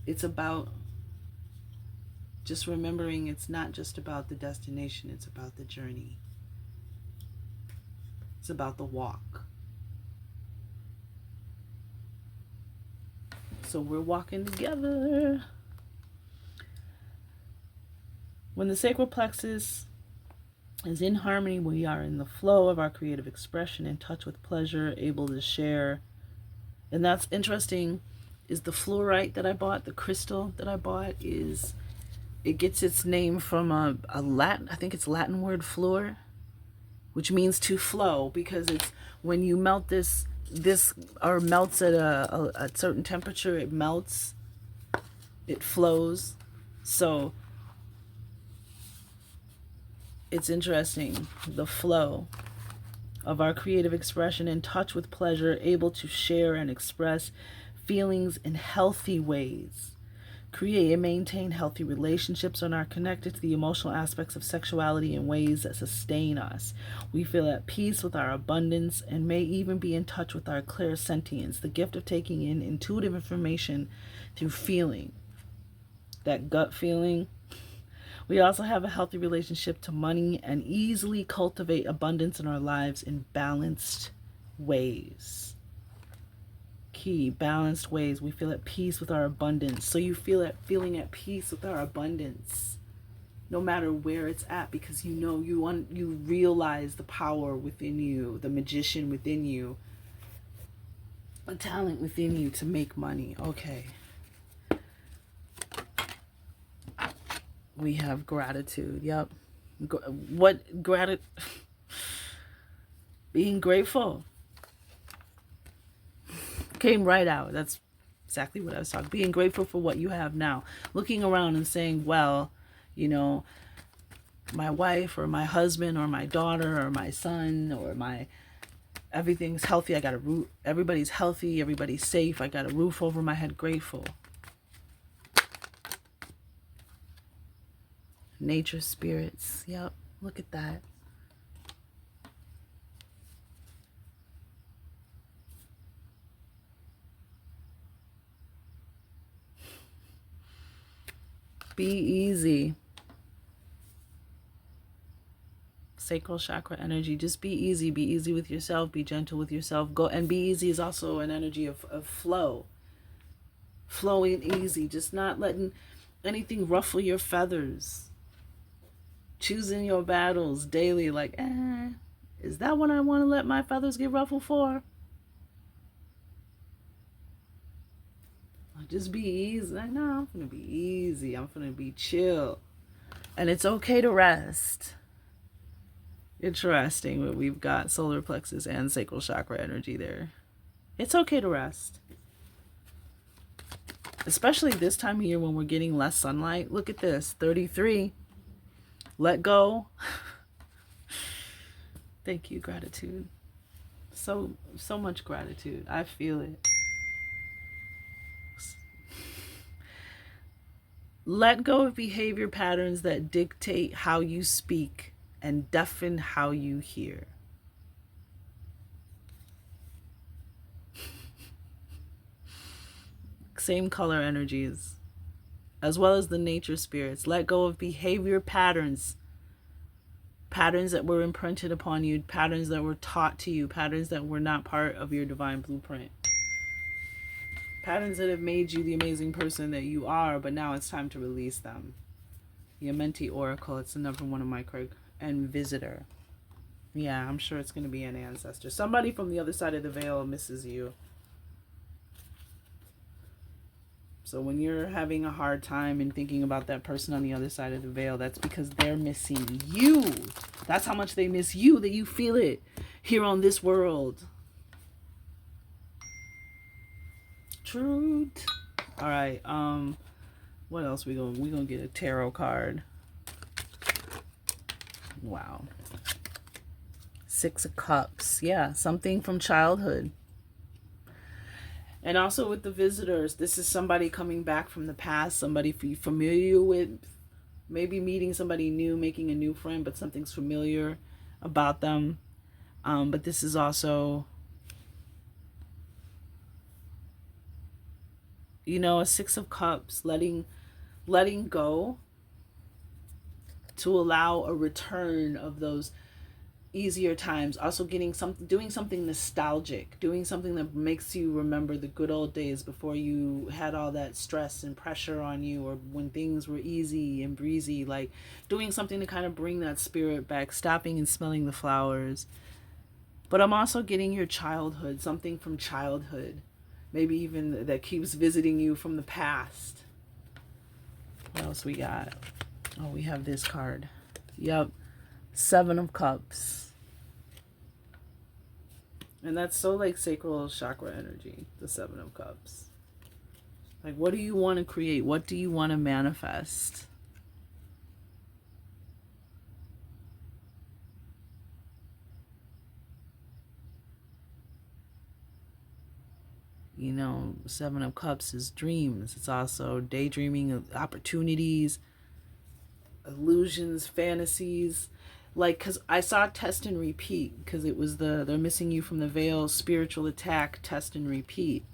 It's about just remembering it's not just about the destination, it's about the journey. It's about the walk. So we're walking together. When the sacral plexus is in harmony, we are in the flow of our creative expression, in touch with pleasure, able to share. And that's interesting, is the fluorite that I bought, the crystal that I bought, it gets its name from a Latin, I think it's Latin word fluor, which means to flow, because it's when you melt this or melts at a certain temperature, it melts, it flows. So it's interesting, the flow of our creative expression, in touch with pleasure, able to share and express feelings in healthy ways, create and maintain healthy relationships, and are connected to the emotional aspects of sexuality in ways that sustain us. We feel at peace with our abundance and may even be in touch with our clairsentience, the gift of taking in intuitive information through feeling, that gut feeling. We also have a healthy relationship to money and easily cultivate abundance in our lives in balanced ways. Key, balanced ways. We feel at peace with our abundance. So you feeling at peace with our abundance, no matter where it's at, because you realize the power within you, the magician within you, the talent within you to make money. Okay. We have gratitude. Yep. What gratitude? Being grateful. Came right out. That's exactly what I was talking. Being grateful for what you have now. Looking around and saying, well, my wife or my husband or my daughter or my son or everything's healthy. I got a roof. Everybody's healthy. Everybody's safe. I got a roof over my head. Grateful. Nature spirits. Yep. Look at that. Be easy. Sacral chakra energy. Just be easy. Be easy with yourself. Be gentle with yourself. Go and be easy is also an energy of flow. Flowing easy. Just not letting anything ruffle your feathers. Choosing your battles daily. Like, is that what I want to let my feathers get ruffled for? Just be easy. Like, no, I'm going to be easy. I'm going to be chill. And it's okay to rest. Interesting, but we've got solar plexus and sacral chakra energy there. It's okay to rest. Especially this time of year when we're getting less sunlight. Look at this, 33. Let go. Thank you, gratitude. So much gratitude. I feel it. Let go of behavior patterns that dictate how you speak and deafen how you hear. Same color energies, as well as the nature spirits. Let go of behavior patterns. Patterns that were imprinted upon you, patterns that were taught to you, patterns that were not part of your divine blueprint. Patterns that have made you the amazing person that you are, but now it's time to release them. The Amenti Oracle, it's another one of my card, and Visitor. Yeah, I'm sure it's going to be an ancestor. Somebody from the other side of the veil misses you. So when you're having a hard time and thinking about that person on the other side of the veil, that's because they're missing you. That's how much they miss you, that you feel it here on this world. Truth. All right. What else we gonna get a tarot card? Wow. 6 of Cups. Yeah, something from childhood. And also with the visitors, this is somebody coming back from the past, somebody you're familiar with, maybe meeting somebody new, making a new friend, but something's familiar about them. But this is also, you know, a 6 of Cups, letting go to allow a return of those easier times. Also doing something nostalgic, doing something that makes you remember the good old days before you had all that stress and pressure on you, or when things were easy and breezy. Like doing something to kind of bring that spirit back, stopping and smelling the flowers. But I'm also getting your childhood, something from childhood, maybe even that keeps visiting you from the past. What else we got? Oh, we have this card. Yep. 7 of Cups. And that's so like sacral chakra energy, the 7 of Cups. Like, what do you want to create? What do you want to manifest? You know, 7 of Cups is dreams. It's also daydreaming of opportunities, illusions, fantasies. Like, because I saw test and repeat, because it was they're missing you from the veil, spiritual attack, test and repeat.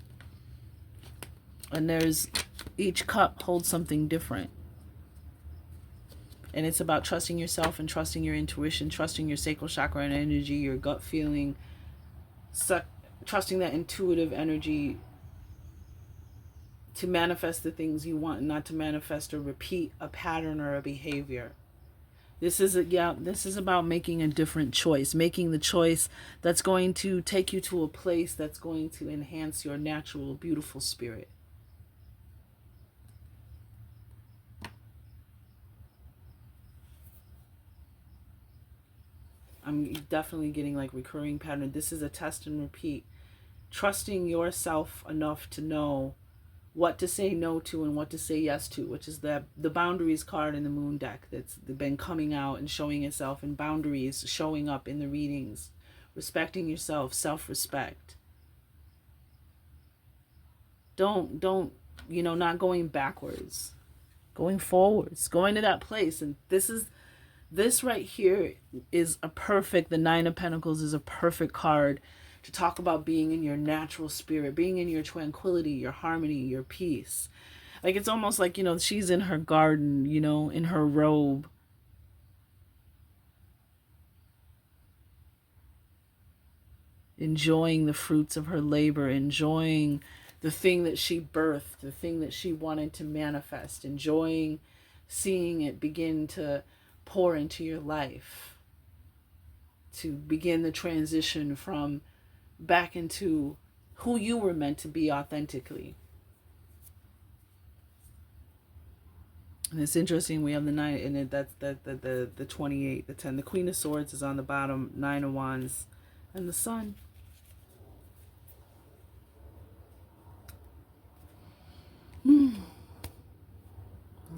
And there's, each cup holds something different. And it's about trusting yourself and trusting your intuition, trusting your sacral chakra and energy, your gut feeling, trusting that intuitive energy to manifest the things you want, and not to manifest or repeat a pattern or a behavior. This is about making a different choice, making the choice that's going to take you to a place that's going to enhance your natural, beautiful spirit. I'm definitely getting like recurring pattern. This is a test and repeat. Trusting yourself enough to know what to say no to and what to say yes to, which is the boundaries card in the moon deck that's been coming out and showing itself, and boundaries showing up in the readings. Respecting yourself, self-respect. Don't not going backwards, going forwards, going to that place. And this right here is a perfect, the 9 of Pentacles is a perfect card to talk about being in your natural spirit, being in your tranquility, your harmony, your peace. Like, it's almost like, she's in her garden, in her robe. Enjoying the fruits of her labor, enjoying the thing that she birthed, the thing that she wanted to manifest, enjoying seeing it begin to pour into your life, to begin the transition from back into who you were meant to be authentically. And it's interesting, we have the 9 in it, that's the 28, the 10. The Queen of Swords is on the bottom, 9 of Wands, and the Sun.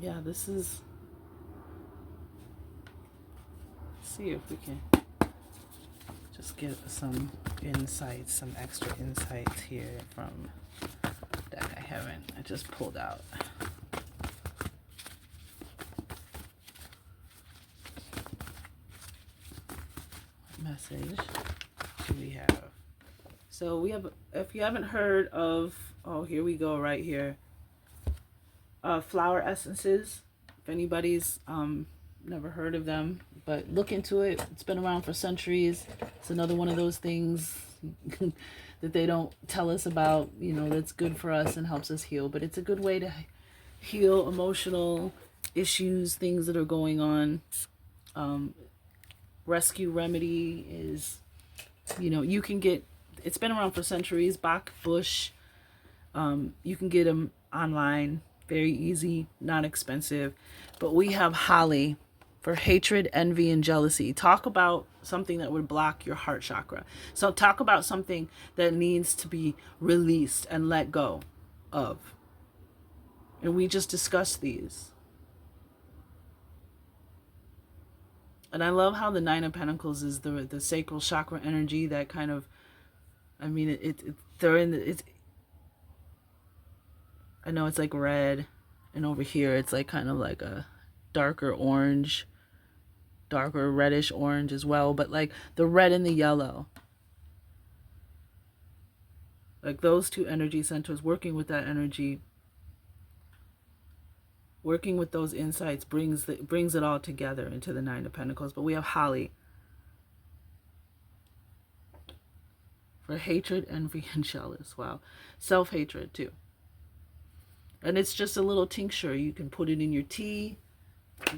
Yeah, this is, see if we can just get some insights, some extra insights here from deck I just pulled out. What message do we have? So we have, if you haven't heard of, oh, here we go, right here. Flower essences. If anybody's never heard of them, but look into it. It's been around for centuries. It's another one of those things that they don't tell us about, that's good for us and helps us heal. But it's a good way to heal emotional issues, things that are going on. rescue remedy is, you can get, it's been around for centuries, Bach Bush. You can get them online, very easy, not expensive. But we have holly for hatred, envy, and jealousy. Talk about something that would block your heart chakra. So talk about something that needs to be released and let go of. And we just discussed these. And I love how the Nine of Pentacles is the sacral chakra energy that kind of, I mean, they're in the, it's, I know it's like red, and over here it's like kind of like a darker orange, darker reddish orange as well, but like the red and the yellow. Like those two energy centers, working with that energy, working with those insights brings it all together into the Nine of Pentacles. But we have holly for hatred, envy, and jealous. Wow. Self-hatred too. And it's just a little tincture. You can put it in your tea,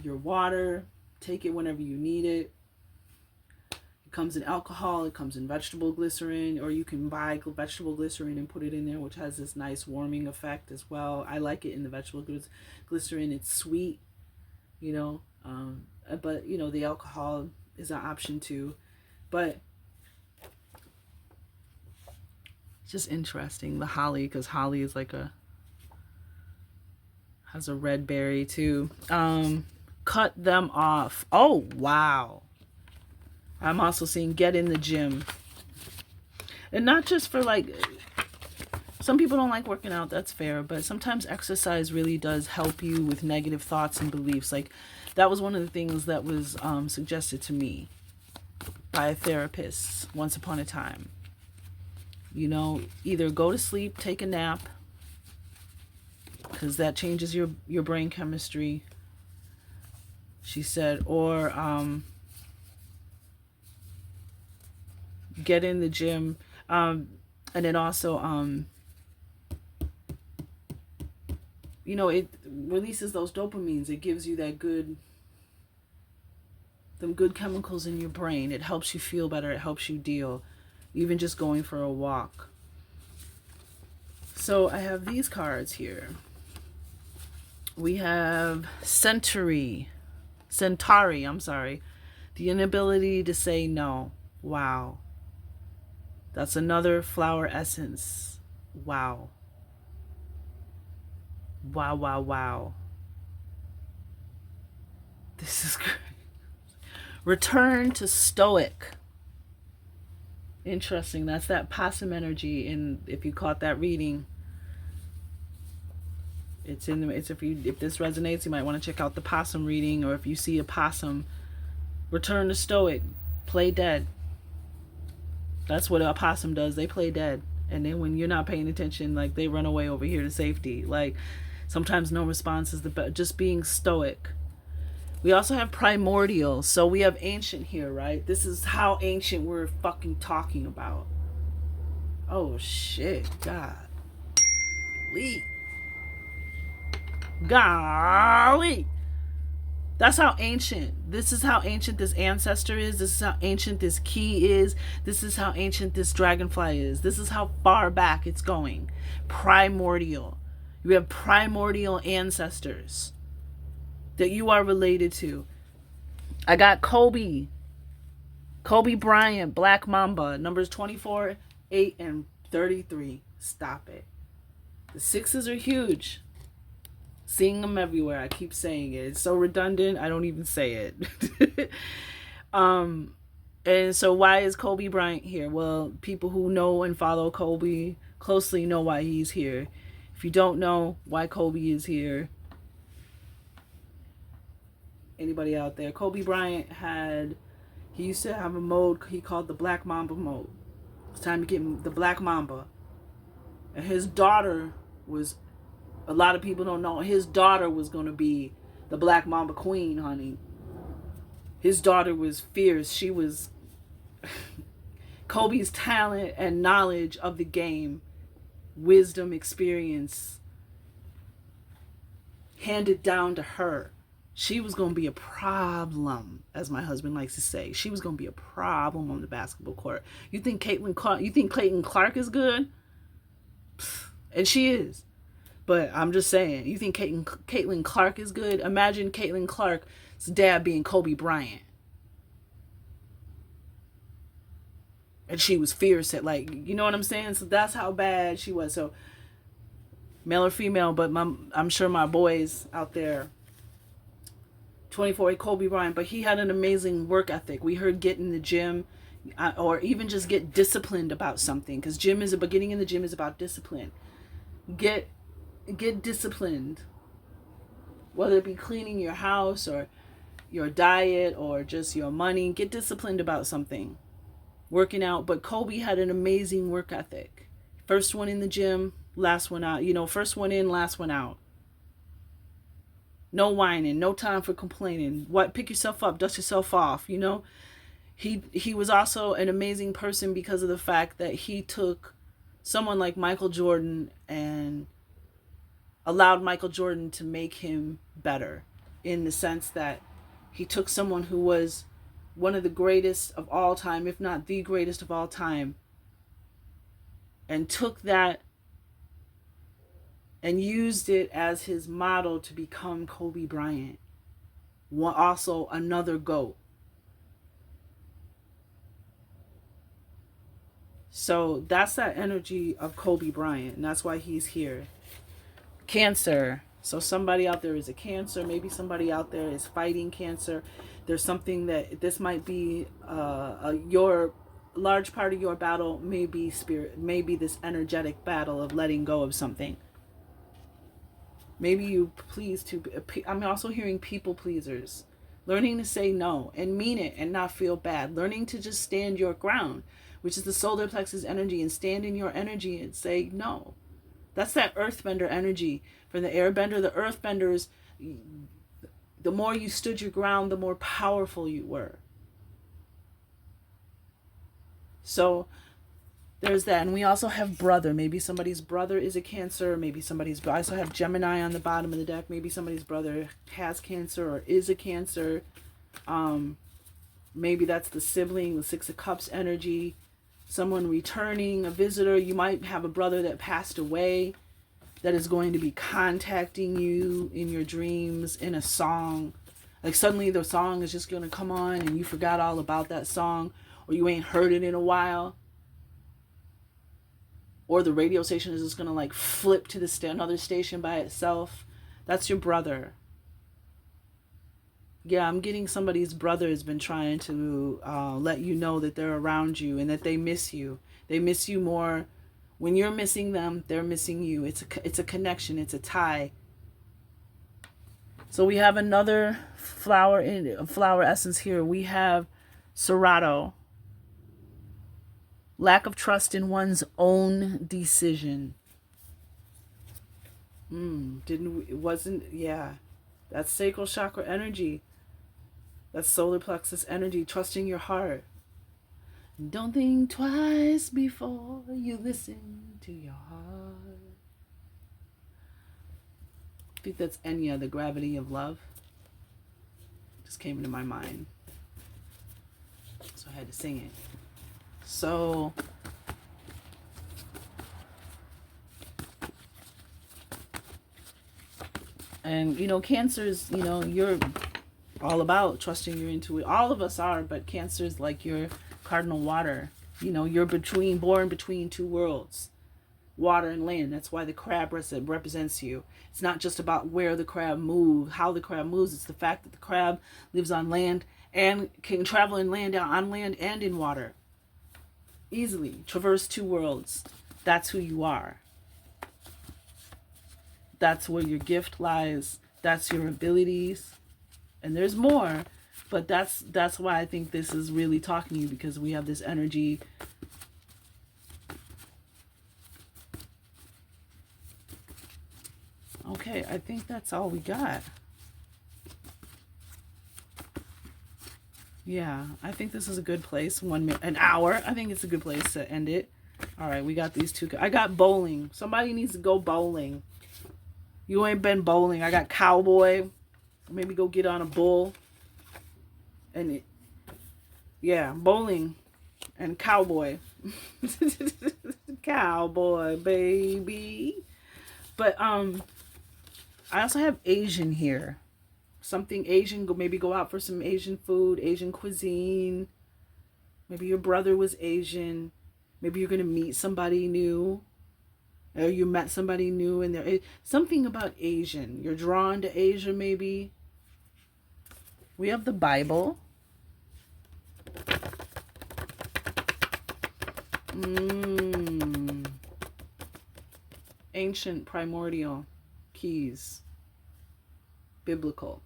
your water, take it whenever you need it. It comes in alcohol, it comes in vegetable glycerin, or you can buy vegetable glycerin and put it in there, which has this nice warming effect as well. I like it in the vegetable glycerin. It's sweet, but the alcohol is an option too. But it's just interesting, the holly, because holly is like has a red berry too. Cut them off. Oh, wow. I'm also seeing get in the gym. And not just for like, some people don't like working out, that's fair, but sometimes exercise really does help you with negative thoughts and beliefs. Like that was one of the things that was suggested to me by a therapist once upon a time. Either go to sleep, take a nap, because that changes your brain chemistry, she said, or get in the gym, and then also it releases those dopamines. It gives you them good chemicals in your brain. It helps you feel better. It helps you deal, even just going for a walk. So I have these cards here. We have Centauri, the inability to say no. Wow. That's another flower essence. Wow. Wow, wow, wow. This is great. Return to stoic. Interesting. That's that possum energy. And if you caught that reading, if this resonates, you might want to check out the possum reading, or if you see a possum, return to stoic, play dead. That's what a possum does. They play dead. And then when you're not paying attention, like they run away over here to safety. Like sometimes no response is the best. Just being stoic. We also have primordial. So we have ancient here, right? This is how ancient we're fucking talking about. Oh shit. God. Golly. That's how ancient. This is how ancient this ancestor is. This is how ancient this key is. This is how ancient this dragonfly is. This is how far back it's going. Primordial. You have primordial ancestors that you are related to. I got Kobe Bryant, Black Mamba, numbers 24, 8, and 33. Stop it. The sixes are huge. Seeing them everywhere. I keep saying it. It's so redundant, I don't even say it. And so why is Kobe Bryant here? Well, people who know and follow Kobe closely know why he's here. If you don't know why Kobe is here, anybody out there, Kobe Bryant he used to have a mode he called the Black Mamba mode. It's time to get the Black Mamba. And his daughter was, a lot of people don't know, his daughter was going to be the Black Mamba queen, honey. His daughter was fierce. She was Kobe's talent and knowledge of the game, wisdom, experience, handed down to her. She was going to be a problem, as my husband likes to say. She was going to be a problem on the basketball court. You think Caitlin Clark is good? And she is. But I'm just saying, you think Caitlin Clark is good? Imagine Caitlin Clark's dad being Kobe Bryant. And she was fierce at, like, you know what I'm saying? So that's how bad she was. So male or female, but I'm sure my boys out there, 24 Kobe Bryant, but he had an amazing work ethic. We heard get in the gym, or even just get disciplined about something, because getting in the gym is about discipline. Get disciplined, whether it be cleaning your house or your diet or just your money. Get disciplined about something, working out. But Kobe had an amazing work ethic. First one in the gym, last one out. First one in, last one out. No whining, no time for complaining. Pick yourself up, dust yourself off. He was also an amazing person because of the fact that he took someone like Michael Jordan and allowed Michael Jordan to make him better, in the sense that he took someone who was one of the greatest of all time, if not the greatest of all time, and took that and used it as his model to become Kobe Bryant. Also another GOAT. So that's that energy of Kobe Bryant, and that's why he's here. Cancer. So somebody out there is a Cancer. Maybe somebody out there is fighting cancer. There's something that this might be your large part of your battle. Maybe spirit. Maybe this energetic battle of letting go of something. Maybe you I'm also hearing people pleasers. Learning to say no and mean it and not feel bad. Learning to just stand your ground, which is the solar plexus energy, and stand in your energy and say no. That's that earthbender energy. From the airbender, the earthbenders, the more you stood your ground, the more powerful you were. So there's that. And we also have brother. Maybe somebody's brother is a Cancer. Maybe I also have Gemini on the bottom of the deck. Maybe somebody's brother has Cancer or is a Cancer. Maybe that's the sibling, the Six of Cups energy. Someone returning, a visitor. You might have a brother that passed away that is going to be contacting you in your dreams in a song. Like suddenly the song is just going to come on and you forgot all about that song, or you ain't heard it in a while. Or the radio station is just going to like flip to another station by itself. That's your brother. Yeah, I'm getting somebody's brother has been trying to let you know that they're around you and that they miss you. They miss you more. When you're missing them, they're missing you. It's a connection. It's a tie. So we have another flower essence here. We have Serato. Lack of trust in one's own decision. That's sacral chakra energy. That's solar plexus energy, trusting your heart. Don't think twice before you listen to your heart. I think that's Enya, the gravity of love. Just came into my mind. So I had to sing it. So and Cancers, you're all about trusting your intuition. All of us are, but Cancer's like your cardinal water. You're born between two worlds, water and land. That's why the crab represents you. It's not just about where the crab moves, how the crab moves. It's the fact that the crab lives on land and can travel on land and in water. Easily traverse two worlds. That's who you are. That's where your gift lies. That's your abilities. And there's more, but that's why I think this is really talking to you, because we have this energy. Okay, I think that's all we got. Yeah, I think this is a good place. An hour. I think it's a good place to end it. All right, we got these two. I got bowling. Somebody needs to go bowling. You ain't been bowling. I got cowboy. Maybe go get on a bull and yeah, bowling and cowboy. Cowboy, baby. But I also have Asian here. Something Asian, maybe go out for some Asian food, Asian cuisine. Maybe your brother was Asian. Maybe you're going to meet somebody new. Or you met somebody new and there something about Asian. You're drawn to Asia maybe. We have the Bible. Ancient primordial keys. Biblical.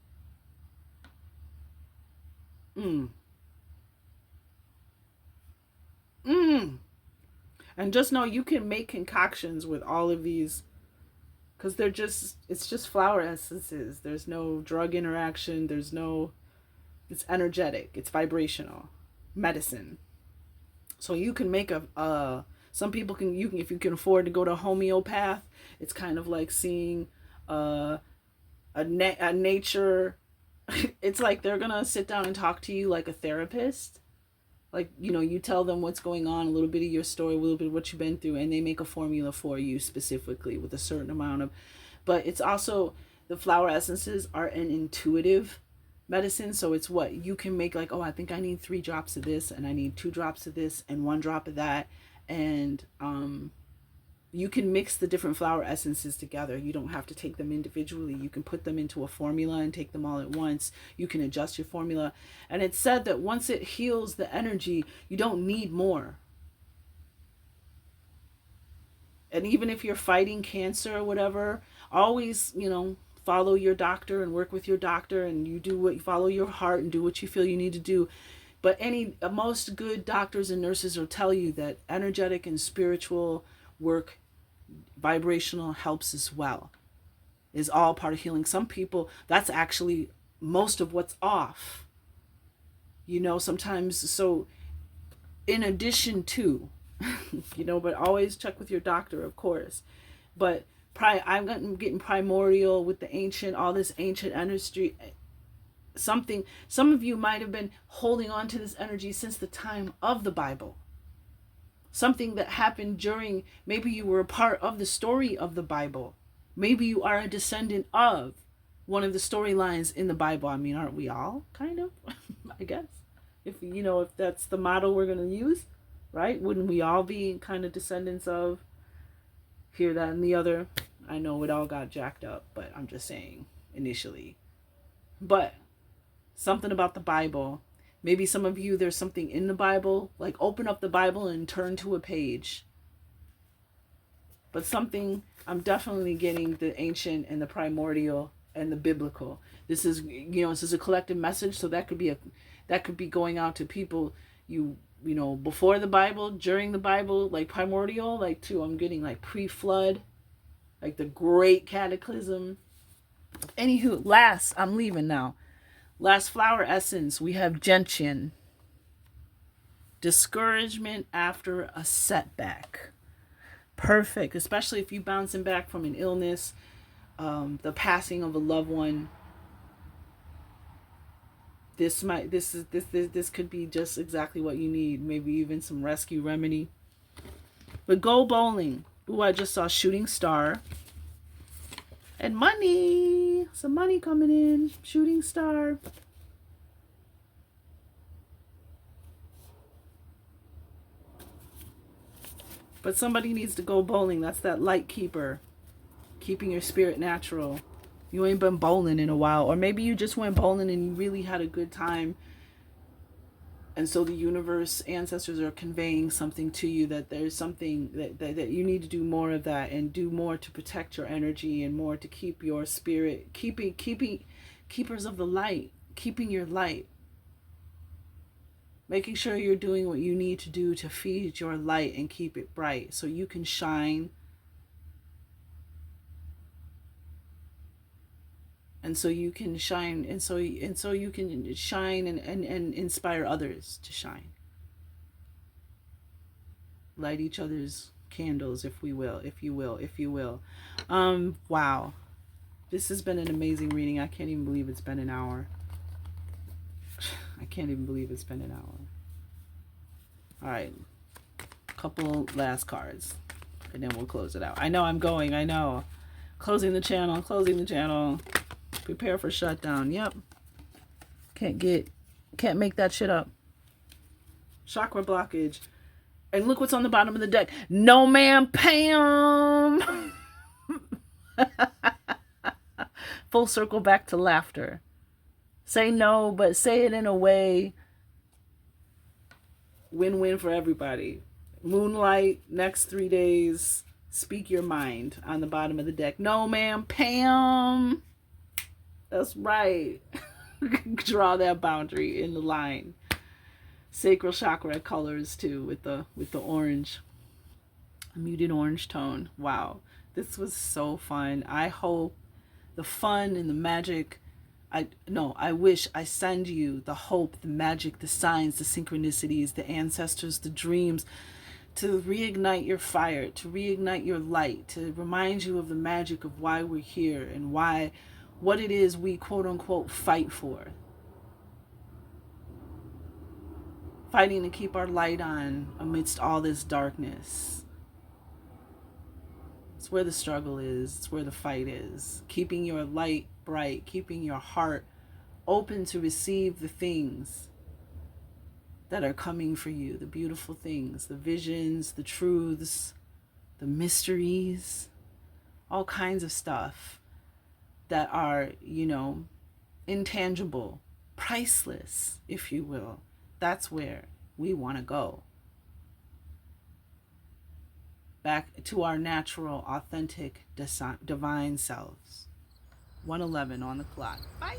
And just know you can make concoctions with all of these because it's just flower essences. There's no drug interaction. It's energetic. It's vibrational medicine. So you can make some people can, if you can afford to go to a homeopath, it's kind of like seeing a nature. It's like they're going to sit down and talk to you like a therapist. Like, you tell them what's going on, a little bit of your story, a little bit of what you've been through, and they make a formula for you specifically with a certain amount of, but it's also, the flower essences are an intuitive medicine. So it's what you can make, like, oh, I think I need 3 drops of this, and I need 2 drops of this, and 1 drop of that. And you can mix the different flower essences together. You don't have to take them individually. You can put them into a formula and take them all at once. You can adjust your formula. And it's said that once it heals the energy, you don't need more. And even if you're fighting cancer or whatever, always, follow your doctor and work with your doctor, and you follow your heart and do what you feel you need to do. But most good doctors and nurses will tell you that energetic and spiritual work, vibrational, helps as well, is all part of healing. Some people, that's actually most of what's off, sometimes. So in addition to, but always check with your doctor, of course. But I'm getting primordial with the ancient, all this ancient energy. Some of you might have been holding on to this energy since the time of the Bible. Something that happened during, maybe you were a part of the story of the Bible. Maybe you are a descendant of one of the storylines in the Bible. I mean, aren't we all kind of? I guess. If that's the model we're going to use, right? Wouldn't we all be kind of descendants of here, that, and the other? I know it all got jacked up, but I'm just saying initially. But something about the Bible. Maybe some of you, there's something in the Bible, like open up the Bible and turn to a page. But something, I'm definitely getting the ancient and the primordial and the biblical. This is, this is a collective message. So that could be going out to people, before the Bible, during the Bible, like primordial, like too, I'm getting like pre-flood, like the great cataclysm. Anywho, I'm leaving now. Last flower essence, we have gentian. Discouragement after a setback. Perfect, especially if you're bouncing back from an illness, the passing of a loved one. This could be just exactly what you need. Maybe even some rescue remedy. But go bowling. Ooh, I just saw shooting star. And money. Some money coming in. Shooting star. But somebody needs to go bowling. That's that light keeper. Keeping your spirit natural. You ain't been bowling in a while. Or maybe you just went bowling and you really had a good time. And so the universe, ancestors are conveying something to you, that there's something that you need to do more of that, and do more to protect your energy, and more to keep your spirit, keepers of the light, keeping your light. Making sure you're doing what you need to do to feed your light and keep it bright so you can shine. And so you can shine, and so you can shine and inspire others to shine. Light each other's candles, if you will. Wow. This has been an amazing reading. I can't even believe it's been an hour. I can't even believe it's been an hour. All right. Couple last cards. And then we'll close it out. I know I'm going. I know. Closing the channel. Closing the channel. Prepare for shutdown. Yep. Can't make that shit up. Chakra blockage. And look what's on the bottom of the deck. No, ma'am, Pam. Full circle back to laughter. Say no, but say it in a way. Win-win for everybody. Moonlight, next 3 days. Speak your mind on the bottom of the deck. No, ma'am, Pam. That's right. Draw that boundary in the line. Sacral chakra colors too, with the orange, muted orange tone. Wow, this was so fun. I hope the fun and the magic. I wish I send you the hope, the magic, the signs, the synchronicities, the ancestors, the dreams, to reignite your fire, to reignite your light, to remind you of the magic of why we're here and what it is we quote unquote fight for. Fighting to keep our light on amidst all this darkness. It's where the struggle is. It's where the fight is. Keeping your light bright. Keeping your heart open to receive the things that are coming for you. The beautiful things. The visions, the truths, the mysteries. All kinds of stuff that are, intangible. Priceless, if you will. That's where we want to go. Back to our natural, authentic, divine selves. 1:11 on the clock. Bye.